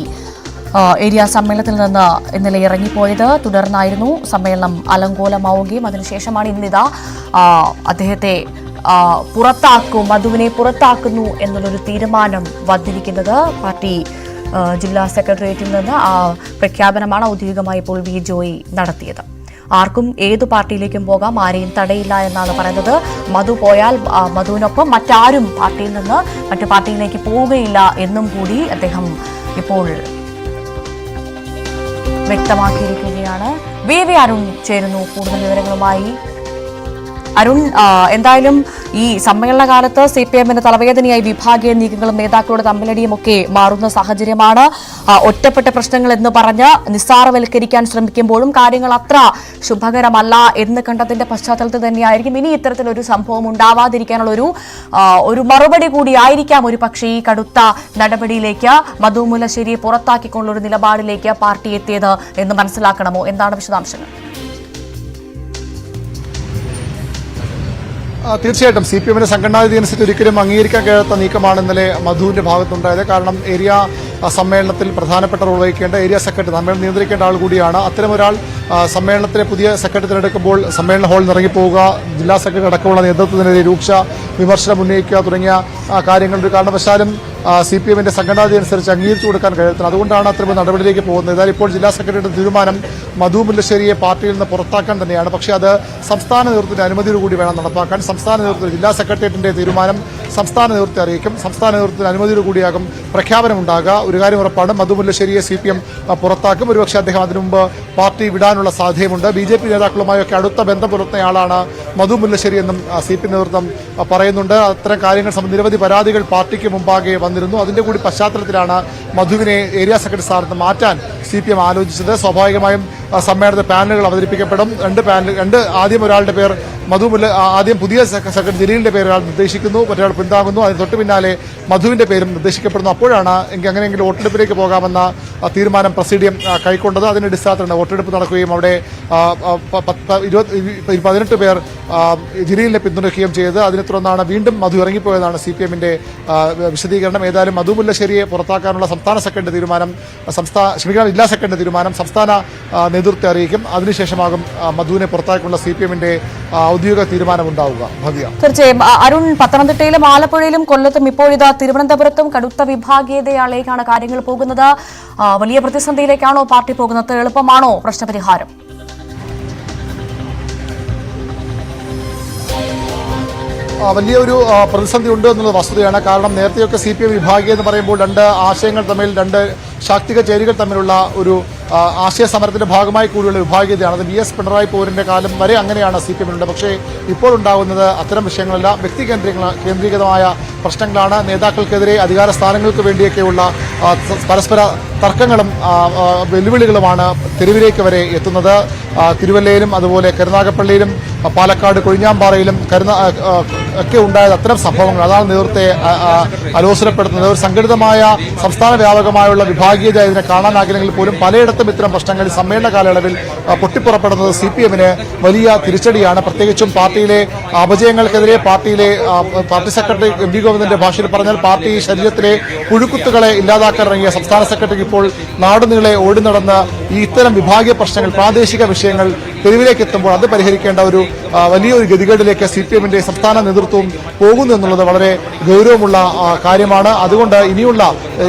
ഏരിയ സമ്മേളനത്തിൽ നിന്ന് ഇന്നലെ ഇറങ്ങിപ്പോയത്. തുടർന്നായിരുന്നു സമ്മേളനം അലങ്കോലമാവുകയും അതിനുശേഷമാണ് ഇന്നിതാ അദ്ദേഹത്തെ മധുവിനെ പുറത്താക്കുന്നു എന്നുള്ളൊരു തീരുമാനം വന്നിരിക്കുന്നത്. പാർട്ടി ജില്ലാ സെക്രട്ടേറിയറ്റിൽ നിന്ന് ആ പ്രഖ്യാപനമാണ് ഔദ്യോഗികമായി ഇപ്പോൾ വി ജോയി നടത്തിയത്. ആർക്കും ഏതു പാർട്ടിയിലേക്കും പോകാം, ആരെയും തടയില്ല എന്നാണ് പറയുന്നത്. മധു പോയാൽ മധുവിനൊപ്പം മറ്റാരും പാർട്ടിയിൽ നിന്ന് മറ്റു പാർട്ടിയിലേക്ക് പോവുകയില്ല എന്നും കൂടി അദ്ദേഹം ഇപ്പോൾ വ്യക്തമാക്കിയിരിക്കുകയാണ്. വി അരുൺ ചേരുന്നു കൂടുതൽ വിവരങ്ങളുമായി. അരുൺ, എന്തായാലും ഈ സമ്മേളന കാലത്ത് CPM-ന് തലവേദനയായി വിഭാഗീയ നീക്കങ്ങളും നേതാക്കളുടെ തമ്മിലടിയും ഒക്കെ മാറുന്ന സാഹചര്യമാണ്. ഒറ്റപ്പെട്ട പ്രശ്നങ്ങൾ എന്ന് പറഞ്ഞ് നിസ്സാരവൽക്കരിക്കാൻ ശ്രമിക്കുമ്പോഴും കാര്യങ്ങൾ അത്ര ശുഭകരമല്ല എന്ന് കണ്ടതിന്റെ പശ്ചാത്തലത്തിൽ തന്നെയായിരിക്കും ഇനി ഇത്തരത്തിലൊരു സംഭവം ഉണ്ടാവാതിരിക്കാനുള്ള ഒരു മറുപടി കൂടിയായിരിക്കാം ഒരു പക്ഷേ ഈ കടുത്ത നടപടിയിലേക്ക്, മധു മുല്ലശ്ശേരിയെ പുറത്താക്കിക്കൊണ്ടുള്ള ഒരു നിലപാടിലേക്ക് പാർട്ടി എത്തിയത് എന്ന് മനസ്സിലാക്കണമോ? എന്താണ് വിശദാംശങ്ങൾ? തീർച്ചയായിട്ടും CPM-ന്റെ സംഘടനാ രീതി അനുസരിച്ച് ഒരിക്കലും അംഗീകരിക്കാൻ കഴിയാത്ത നീക്കമാണ് ഇന്നലെ മധുവിന്റെ ഭാഗത്തുണ്ടായത്. കാരണം ഏരിയ സമ്മേളനത്തിൽ പ്രധാനപ്പെട്ട റോൾ വഹിക്കേണ്ട ഏരിയ സെക്രട്ടറി, സമ്മേളനം നിയന്ത്രിക്കേണ്ട ആൾ കൂടിയാണ്. അത്തരമൊരാൾ സമ്മേളനത്തിലെ പുതിയ സെക്രട്ടറി തിരഞ്ഞെടുക്കുമ്പോൾ സമ്മേളന ഹാളിൽ നിന്ന് ഇറങ്ങിപ്പോവുക, ജില്ലാ സെക്രട്ടറി അടക്കമുള്ള നേതൃത്വത്തിനെതിരെ രൂക്ഷ വിമർശനം ഉന്നയിക്കുക തുടങ്ങിയ കാര്യങ്ങൾ ഒരു കാരണവശാലും CPM-ന്റെ സംഘടനാ രീതി അനുസരിച്ച് അംഗീകരിച്ചു കൊടുക്കാൻ കഴിയത്തില്ല. അതുകൊണ്ടാണ് അത്തരം നടപടിയിലേക്ക് പോകുന്നത്. ഏതായാലും ഇപ്പോൾ ജില്ലാ സെക്രട്ടറിയുടെ തീരുമാനം മധു മുല്ലശ്ശേരിയെ പാർട്ടിയിൽ നിന്ന് പുറത്താക്കാൻ തന്നെയാണ്. പക്ഷേ അത് സംസ്ഥാന നേതൃത്വത്തിന്റെ അനുമതിയോടുകൂടി വേണം നടപ്പാക്കാൻ. സംസ്ഥാന നേതൃത്വം ജില്ലാ സെക്രട്ടേറിയറ്റിന്റെ തീരുമാനം സംസ്ഥാന നേതൃത്വത്തെ അറിയിക്കും. സംസ്ഥാന നേതൃത്വത്തിന് അനുമതിയോടുകൂടിയാകും പ്രഖ്യാപനമുണ്ടാകുക. ഒരു കാര്യം ഉറപ്പാണ്, മധു മുല്ലശ്ശേരിയെ CPM പുറത്താക്കും. ഒരുപക്ഷെ അദ്ദേഹം അതിനു മുമ്പ് പാർട്ടി വിടാനുള്ള സാധ്യതയുണ്ട്. BJP നേതാക്കളുമായൊക്കെ അടുത്ത ബന്ധം പുലർത്തുന്നയാളാണ് മധു മുല്ലശ്ശേരി എന്നും CPM നേതൃത്വം പറയുന്നുണ്ട്. അത്തരം കാര്യങ്ങൾ സംബന്ധിച്ച് നിരവധി പരാതികൾ പാർട്ടിക്ക് മുമ്പാകെ വന്നിരുന്നു. അതിന്റെ കൂടി പശ്ചാത്തലത്തിലാണ് മധുവിനെ ഏരിയ സെക്രട്ടറി സ്ഥാനത്ത് മാറ്റാൻ CPM ആലോചിച്ചത്. സ്വാഭാവികമായും സമ്മേളനത്തിൽ പാനലുകൾ അവതരിപ്പിക്കപ്പെടും. ആദ്യം ഒരാളുടെ പേർ ആദ്യം പുതിയ സെക്രട്ടറി ജലീലിന്റെ പേര് ഒരാൾ നിർദ്ദേശിക്കുന്നു, മറ്റൊരാൾ പിന്താങ്ങുന്നു. അതിന് തൊട്ട് പിന്നാലെ മധുവിന്റെ പേരും നിർദ്ദേശിക്കപ്പെടുന്നു. അപ്പോഴാണ് അങ്ങനെയെങ്കിലും വോട്ടെടുപ്പിലേക്ക് പോകാമെന്ന തീരുമാനം പ്രസിഡിയം കൈക്കൊണ്ടത്. അതിന്റെ അടിസ്ഥാനത്തിലാണ് വോട്ടെടുപ്പ് നടക്കുകയും അവിടെ 18 പേർ ജലീലിനെ പിന്തുണയ്ക്കുകയും ചെയ്തത്. അതിനെ തുടർന്നാണ് വീണ്ടും മധു ഇറങ്ങിപ്പോയതാണ് CPM-ന്റെ വിശദീകരണം. ഏതായാലും മധു മുല്ലശ്ശേരിയെ പുറത്താക്കാനുള്ള സംസ്ഥാന സെക്രട്ടറി തീരുമാനം ജില്ലാ സെക്രട്ടറി തീരുമാനം സംസ്ഥാന നേതൃത്വത്തെ അറിയിക്കും. അതിനുശേഷമാകും മധുവിനെ പുറത്താക്കാനുള്ള CPM-ന്റെ ഔദ്യോഗിക തീരുമാനമുണ്ടാവുക. ഭവ്യ, തീർച്ചയായും അരുൺ, പത്തനംതിട്ടയിലും ആലപ്പുഴയിലും കൊല്ലത്തും ഇപ്പോഴിതാ തിരുവനന്തപുരത്തും കടുത്ത വിഭാഗീയതയാളേക്കാണ് കാര്യങ്ങൾ പോകുന്നത്. വലിയ പ്രതിസന്ധിയിലേക്കാണോ പാർട്ടി പോകുന്നത്? എളുപ്പമാണോ പ്രശ്നപരിഹാരം? വലിയൊരു പ്രതിസന്ധി ഉണ്ട് എന്നുള്ളത് വസ്തുതയാണ്. കാരണം നേരത്തെയൊക്കെ CPM വിഭാഗീയ എന്ന് പറയുമ്പോൾ രണ്ട് ആശയങ്ങൾ തമ്മിൽ, രണ്ട് ശാക്തിക ചേരികൾ തമ്മിലുള്ള ഒരു ആശയ സമരത്തിന്റെ ഭാഗമായി കൂടിയുള്ള വിഭാഗീയതയാണ്. അത് VS പിണറായി പോരിന്റെ കാലം വരെ അങ്ങനെയാണ് CPM-നുണ്ട്. പക്ഷേ ഇപ്പോൾ ഉണ്ടാകുന്നത് അത്തരം വിഷയങ്ങളല്ല, വ്യക്തി കേന്ദ്രീകൃതമായ പ്രശ്നങ്ങളാണ്. നേതാക്കൾക്കെതിരെ അധികാര സ്ഥാനങ്ങൾക്ക് വേണ്ടിയൊക്കെയുള്ള പരസ്പര തർക്കങ്ങളും വെല്ലുവിളികളുമാണ് തെരുവിലേക്ക് വരെ എത്തുന്നത്. തിരുവല്ലയിലും അതുപോലെ കരുനാഗപ്പള്ളിയിലും പാലക്കാട് കൊഴിഞ്ഞാമ്പാറയിലും ഒക്കെ ഉണ്ടായത് അത്തരം സംഭവങ്ങൾ. അതാണ് നേതൃത്വത്തെ അലോസരപ്പെടുത്തുന്നത്. ഒരു സംഘടിതമായ സംസ്ഥാന വ്യാപകമായുള്ള വിഭാഗീയത ഇതിനെ കാണാനാകില്ലെങ്കിൽ പോലും പലയിടത്തും ഇത്തരം പ്രശ്നങ്ങൾ സമ്മേളന കാലയളവിൽ പൊട്ടിപ്പുറപ്പെടുന്നത് CPM-ന് വലിയ തിരിച്ചടിയാണ്. പ്രത്യേകിച്ചും പാർട്ടിയിലെ അപജയങ്ങൾക്കെതിരെ പാർട്ടി സെക്രട്ടറി MV ഗോവിന്ദന്റെ ഭാഷയിൽ പറഞ്ഞാൽ പാർട്ടി ശരീരത്തിലെ പുഴുക്കുത്തുകളെ ഇല്ലാതാക്കാൻ ഇറങ്ങിയ സംസ്ഥാന സെക്രട്ടറി ഇപ്പോൾ നാടുനീളെ ഓടി നടന്ന് ഈ ഇത്തരം വിഭാഗീയ പ്രശ്നങ്ങൾ, പ്രാദേശിക വിഷയങ്ങൾ തെരുവിലേക്ക് എത്തുമ്പോൾ അത് പരിഹരിക്കേണ്ട ഒരു വലിയൊരു ഗതികേടിലേക്ക് CPM-ന്റെ സംസ്ഥാന നേതൃത്വവും പോകുന്നു എന്നുള്ളത് വളരെ ഗൗരവമുള്ള കാര്യമാണ്. അതുകൊണ്ട് ഇനിയുള്ള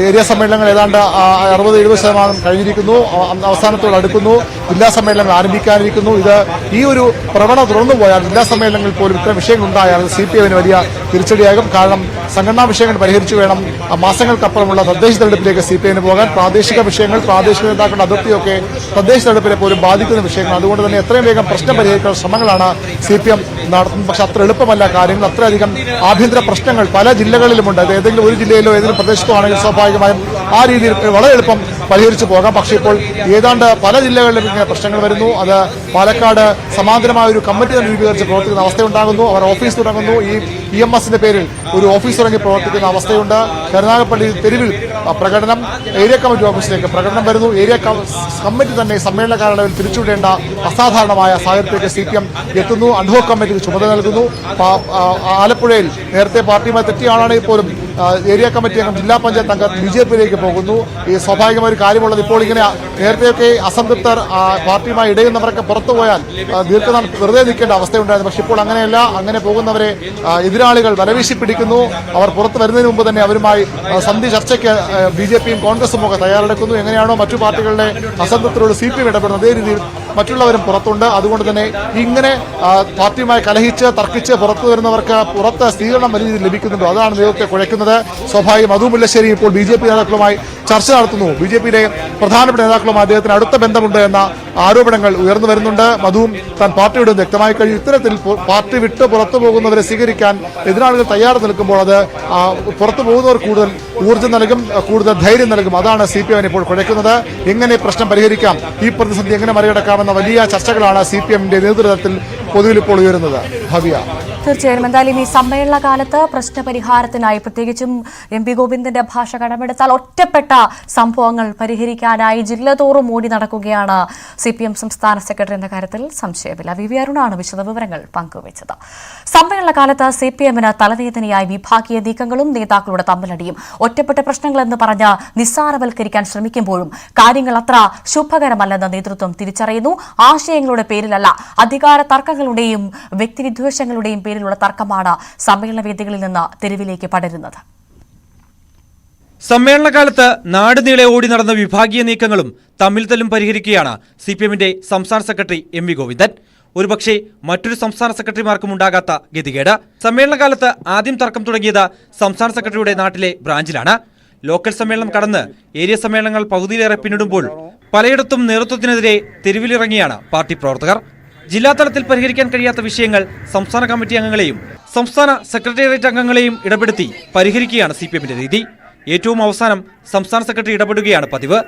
ഏരിയ സമ്മേളനങ്ങൾ ഏതാണ്ട് 60-70% കഴിഞ്ഞിരിക്കുന്നു, അവസാനത്തോട് അടുക്കുന്നു. ജില്ലാ സമ്മേളനങ്ങൾ ആരംഭിക്കാനിരിക്കുന്നു. ഈ ഒരു പ്രവണത തുടർന്നു പോയാൽ ജില്ലാ സമ്മേളനങ്ങളിൽ പോലും ഇത്തരം വിഷയങ്ങൾ ഉണ്ടായാൽ CPM-ന് വലിയ തിരിച്ചടിയാകും. കാരണം സംഘടനാ വിഷയങ്ങൾ പരിഹരിച്ചു വേണം മാസങ്ങൾക്കപ്പുറമുള്ള തദ്ദേശ തെരഞ്ഞെടുപ്പിലേക്ക് CPM-ന് പോകാൻ. പ്രാദേശിക വിഷയങ്ങൾ, പ്രാദേശിക നേതാക്കളുടെ അതിർത്തിയൊക്കെ തദ്ദേശ തെരഞ്ഞെടുപ്പിനെ പോലും ബാധിക്കുന്ന വിഷയങ്ങൾ. അതുകൊണ്ട് തന്നെ എത്രയും വേഗം പ്രശ്നം പരിഹരിക്കാനുള്ള ശ്രമങ്ങളാണ് CPM നടത്തുന്നത്. പക്ഷെ അത്ര എളുപ്പമല്ല കാര്യങ്ങൾ. അത്രയധികം ആഭ്യന്തര പ്രശ്നങ്ങൾ പല ജില്ലകളിലുമുണ്ട്. അത് ഏതെങ്കിലും ഒരു ജില്ലയിലോ ഏതെങ്കിലും പ്രദേശത്തോ ആണെങ്കിൽ സ്വാഭാവികമായും ആ രീതിയിൽ വളരെ എളുപ്പം പരിഹരിച്ചു പോകാം. പക്ഷേ ഇപ്പോൾ ഏതാണ്ട് പല ജില്ലകളിലും ഇങ്ങനെ പ്രശ്നങ്ങൾ വരുന്നു. അത് പാലക്കാട് സമാന്തരമായ ഒരു കമ്മിറ്റി തന്നെ രൂപീകരിച്ച് പ്രവർത്തിക്കുന്ന അവസ്ഥയുണ്ടാകുന്നു. അവർ ഓഫീസ് തുടങ്ങുന്നു. ഈ EMS-ന്റെ പേരിൽ ഒരു ഓഫീസ് തുടങ്ങി പ്രവർത്തിക്കുന്ന അവസ്ഥയുണ്ട്. കരുനാഗപ്പള്ളി തെരുവിൽ പ്രകടനം, ഏരിയ കമ്മിറ്റി ഓഫീസിലേക്ക് പ്രകടനം വരുന്നു. ഏരിയ കമ്മിറ്റി തന്നെ സമ്മേളന കാലയളവിൽ തിരിച്ചുവിടേണ്ട അസാധാരണമായ സാഹചര്യത്തിലേക്ക് CPM എത്തുന്നു. അഡ്ഹോക് കമ്മിറ്റിക്ക് ചുമതല നൽകുന്നു. ആലപ്പുഴയിൽ നേരത്തെ പാർട്ടിയുമായി തെറ്റിയ ആളാണെങ്കിൽ പോലും ഏരിയ കമ്മിറ്റി അംഗം, ജില്ലാ പഞ്ചായത്ത് അംഗം BJP-യിലേക്ക് പോകുന്നു. ഈ സ്വാഭാവികമായ ഒരു കാര്യമുള്ളത് ഇപ്പോൾ ഇങ്ങനെ നേരത്തെയൊക്കെ അസംതൃപ്തർ പാർട്ടിയുമായി ഇടയുന്നവരൊക്കെ പുറത്തുപോയാൽ ദീർഘനാൾ വെറുതെ നിൽക്കേണ്ട അവസ്ഥയുണ്ടായിരുന്നു. പക്ഷെ ഇപ്പോൾ അങ്ങനെയല്ല. അങ്ങനെ പോകുന്നവരെ എതിരാളികൾ വലവീശി പിടിക്കുന്നു. അവർ പുറത്തു വരുന്നതിന് മുമ്പ് തന്നെ അവരുമായി സന്ധി ചർച്ചയ്ക്ക് BJP-യും കോൺഗ്രസും ഒക്കെ തയ്യാറെടുക്കുന്നു. എങ്ങനെയാണോ മറ്റു പാർട്ടികളുടെ അസംതൃപ്തരോട് CPM ഇടപെടുന്നത്, അതേ രീതിയിൽ മറ്റുള്ളവരും പുറത്തുണ്ട്. അതുകൊണ്ട് തന്നെ ഇങ്ങനെ പാർട്ടിയുമായി കലഹിച്ച് തർക്കിച്ച് പുറത്തു വരുന്നവർക്ക് പുറത്ത് സ്വീകരണം വലിയ രീതിയിൽ ലഭിക്കുന്നുണ്ടോ, അതാണ് നേതൃത്വത്തെ കുഴയ്ക്കുന്നത്. സ്വാഭാവികം മധു മുല്ലശ്ശേരി ഇപ്പോൾ BJP നേതാക്കളുമായി ചർച്ച നടത്തുന്നു. BJP-യിലെ പ്രധാനപ്പെട്ട നേതാക്കളുമായി അദ്ദേഹത്തിന് അടുത്ത ബന്ധമുണ്ട് എന്ന ആരോപണങ്ങൾ ഉയർന്നു വരുന്നുണ്ട്. മധുവും താൻ പാർട്ടി വിടുന്നത് വ്യക്തമായി കഴിഞ്ഞു. ഇത്തരത്തിൽ പാർട്ടി വിട്ട് പുറത്തു പോകുന്നവരെ സ്വീകരിക്കാൻ എതിരാളികൾ തയ്യാറ് നിൽക്കുമ്പോൾ അത് പുറത്തു പോകുന്നവർ കൂടുതൽ ഊർജ്ജം നൽകും, കൂടുതൽ ധൈര്യം നൽകും. അതാണ് CPM ഇപ്പോൾ കുഴയ്ക്കുന്നത്. എങ്ങനെ പ്രശ്നം പരിഹരിക്കാം, ഈ പ്രതിസന്ധി എങ്ങനെ മറികടക്കാമെന്ന വലിയ ചർച്ചകളാണ് CPM-ന്റെ നേതൃത്വത്തിൽ പൊതുവിൽ ഇപ്പോൾ ഉയരുന്നത്. ഭവ്യ, തീർച്ചയായും എന്തായാലും ഈ സമ്മേളന കാലത്ത് പ്രശ്നപരിഹാരത്തിനായി പ്രത്യേകിച്ചും MP ഗോവിന്ദന്റെ ഭാഷ കടമെടുത്താൽ ഒറ്റപ്പെട്ട സംഭവങ്ങൾ പരിഹരിക്കാനായി ജില്ലതോറും ഓടി നടക്കുകയാണ് CPM സംസ്ഥാന സെക്രട്ടറി എന്ന കാര്യത്തിൽ സംശയമില്ല. VV അരുണാണ് വിശദവിവരങ്ങൾ പങ്കുവച്ചത്. സമ്മേളന കാലത്ത് CPMന് തലവേദനയായി വിഭാഗീയ നീക്കങ്ങളും നേതാക്കളുടെ തമ്മിലടിയും. ഒറ്റപ്പെട്ട പ്രശ്നങ്ങളെന്ന് പറഞ്ഞ് നിസ്സാരവൽക്കരിക്കാൻ ശ്രമിക്കുമ്പോഴും കാര്യങ്ങൾ അത്ര ശുഭകരമല്ലെന്ന് നേതൃത്വം തിരിച്ചറിയുന്നു. ആശയങ്ങളുടെ പേരിലല്ല, അധികാര തർക്കങ്ങളുടെയും വ്യക്തിവിദ്വേഷങ്ങളുടെയും പേരിലുള്ള തർക്കമാണ് സമ്മേളനവേദികളിൽ നിന്ന് തെരുവിലേക്ക് പടരുന്നത്. സമ്മേളനകാലത്ത് നാടുനീളെ ഓടി നടന്ന വിഭാഗീയ നീക്കങ്ങളും തമ്മിൽ തല്ലും പരിഹരിക്കുകയാണ് CPMന്റെ സംസ്ഥാന സെക്രട്ടറി MV ഗോവിന്ദൻ. ഒരുപക്ഷെ മറ്റൊരു സംസ്ഥാന സെക്രട്ടറിമാർക്കും ഉണ്ടാകാത്ത ഗതികേട്. സമ്മേളനകാലത്ത് ആദ്യം തർക്കം തുടങ്ങിയത് സംസ്ഥാന സെക്രട്ടറിയുടെ നാട്ടിലെ ബ്രാഞ്ചിലാണ്. ലോക്കൽ സമ്മേളനം കടന്ന് ഏരിയ സമ്മേളനങ്ങൾ പകുതിയിലേറെ പിന്നിടുമ്പോൾ പലയിടത്തും നേതൃത്വത്തിനെതിരെ തെരുവിലിറങ്ങിയാണ് പാർട്ടി പ്രവർത്തകർ. ജില്ലാതലത്തിൽ പരിഹരിക്കാൻ കഴിയാത്ത വിഷയങ്ങൾ സംസ്ഥാന കമ്മിറ്റി അംഗങ്ങളെയും സംസ്ഥാന സെക്രട്ടേറിയറ്റ് അംഗങ്ങളെയും ഇടപെടുത്തി പരിഹരിക്കുകയാണ് CPMന്റെ രീതി. ഏറ്റവും അവസാനം സംസ്ഥാന സെക്രട്ടറി ഇടപെടുകയാണ് പതിവ്.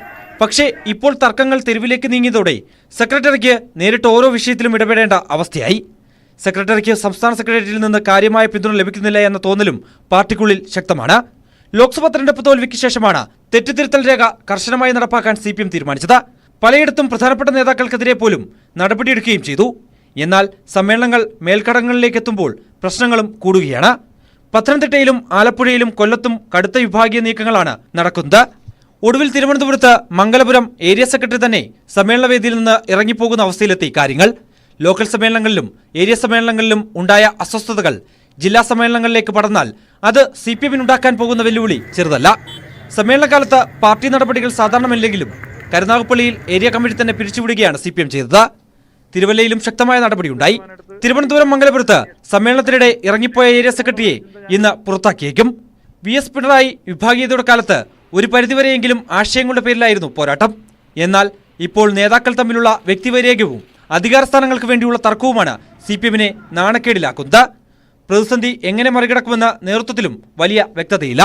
പക്ഷേ ഇപ്പോൾ തർക്കങ്ങൾ തെരുവിലേക്ക് നീങ്ങിയതോടെ സെക്രട്ടറിക്ക് നേരിട്ട് ഓരോ വിഷയത്തിലും ഇടപെടേണ്ട അവസ്ഥയായി. സെക്രട്ടറിക്ക് സംസ്ഥാന സെക്രട്ടേറിയറ്റിൽ നിന്ന് കാര്യമായ പിന്തുണ ലഭിക്കുന്നില്ല എന്ന തോന്നലും പാർട്ടിക്കുള്ളിൽ ശക്തമാണ്. ലോക്സഭാ തെരഞ്ഞെടുപ്പ് തോൽവിക്ക് ശേഷമാണ് തെറ്റുതിരുത്തൽ രേഖ കർശനമായി നടപ്പാക്കാൻ CPM തീരുമാനിച്ചത്. പലയിടത്തും പ്രധാനപ്പെട്ട നേതാക്കൾക്കെതിരെ പോലും നടപടിയെടുക്കുകയും ചെയ്തു. എന്നാൽ സമ്മേളനങ്ങൾ മേൽക്കടങ്ങളിലേക്ക് എത്തുമ്പോൾ പ്രശ്നങ്ങളും കൂടുകയാണ്. പത്തനംതിട്ടയിലും ആലപ്പുഴയിലും കൊല്ലത്തും കടുത്ത വിഭാഗീയ നീക്കങ്ങളാണ് നടക്കുന്നത്. ഒടുവിൽ തിരുവനന്തപുരത്ത് മംഗലപുരം ഏരിയ സെക്രട്ടറി തന്നെ സമ്മേളനവേദിയിൽ നിന്ന് ഇറങ്ങിപ്പോകുന്ന അവസ്ഥയിലെത്തി കാര്യങ്ങൾ. ലോക്കൽ സമ്മേളനങ്ങളിലും ഏരിയ സമ്മേളനങ്ങളിലും ഉണ്ടായ അസ്വസ്ഥതകൾ ജില്ലാ സമ്മേളനങ്ങളിലേക്ക് പടർന്നാൽ അത് CPMനുണ്ടാക്കാൻ പോകുന്ന വെല്ലുവിളി ചെറുതല്ല. സമ്മേളനകാലത്ത് പാർട്ടി നടപടികൾ സാധാരണമല്ലെങ്കിലും കരുനാഗപ്പള്ളിയിൽ ഏരിയ കമ്മിറ്റി തന്നെ പിരിച്ചുവിടുകയാണ് CPM ചെയ്തത്. തിരുവല്ലയിലും ശക്തമായ നടപടിയുണ്ടായി. തിരുവനന്തപുരം മംഗലപുരത്ത് സമ്മേളനത്തിനിടെ ഇറങ്ങിപ്പോയ ഏരിയ സെക്രട്ടറിയെ ഇന്ന് പുറത്താക്കിയേക്കും. VS പിണറായി വിഭാഗീയതയുടെ കാലത്ത് ഒരു പരിധിവരെയെങ്കിലും ആശയങ്ങളുടെ പേരിലായിരുന്നു പോരാട്ടം. എന്നാൽ ഇപ്പോൾ നേതാക്കൾ തമ്മിലുള്ള വ്യക്തിവൈരാഗ്യവും അധികാരസ്ഥാനങ്ങൾക്ക് വേണ്ടിയുള്ള തർക്കവുമാണ് CPMനെ നാണക്കേടിലാക്കുന്നത്. പ്രതിസന്ധി എങ്ങനെ മറികടക്കുമെന്ന നേതൃത്വത്തിലും വലിയ വ്യക്തതയില്ല.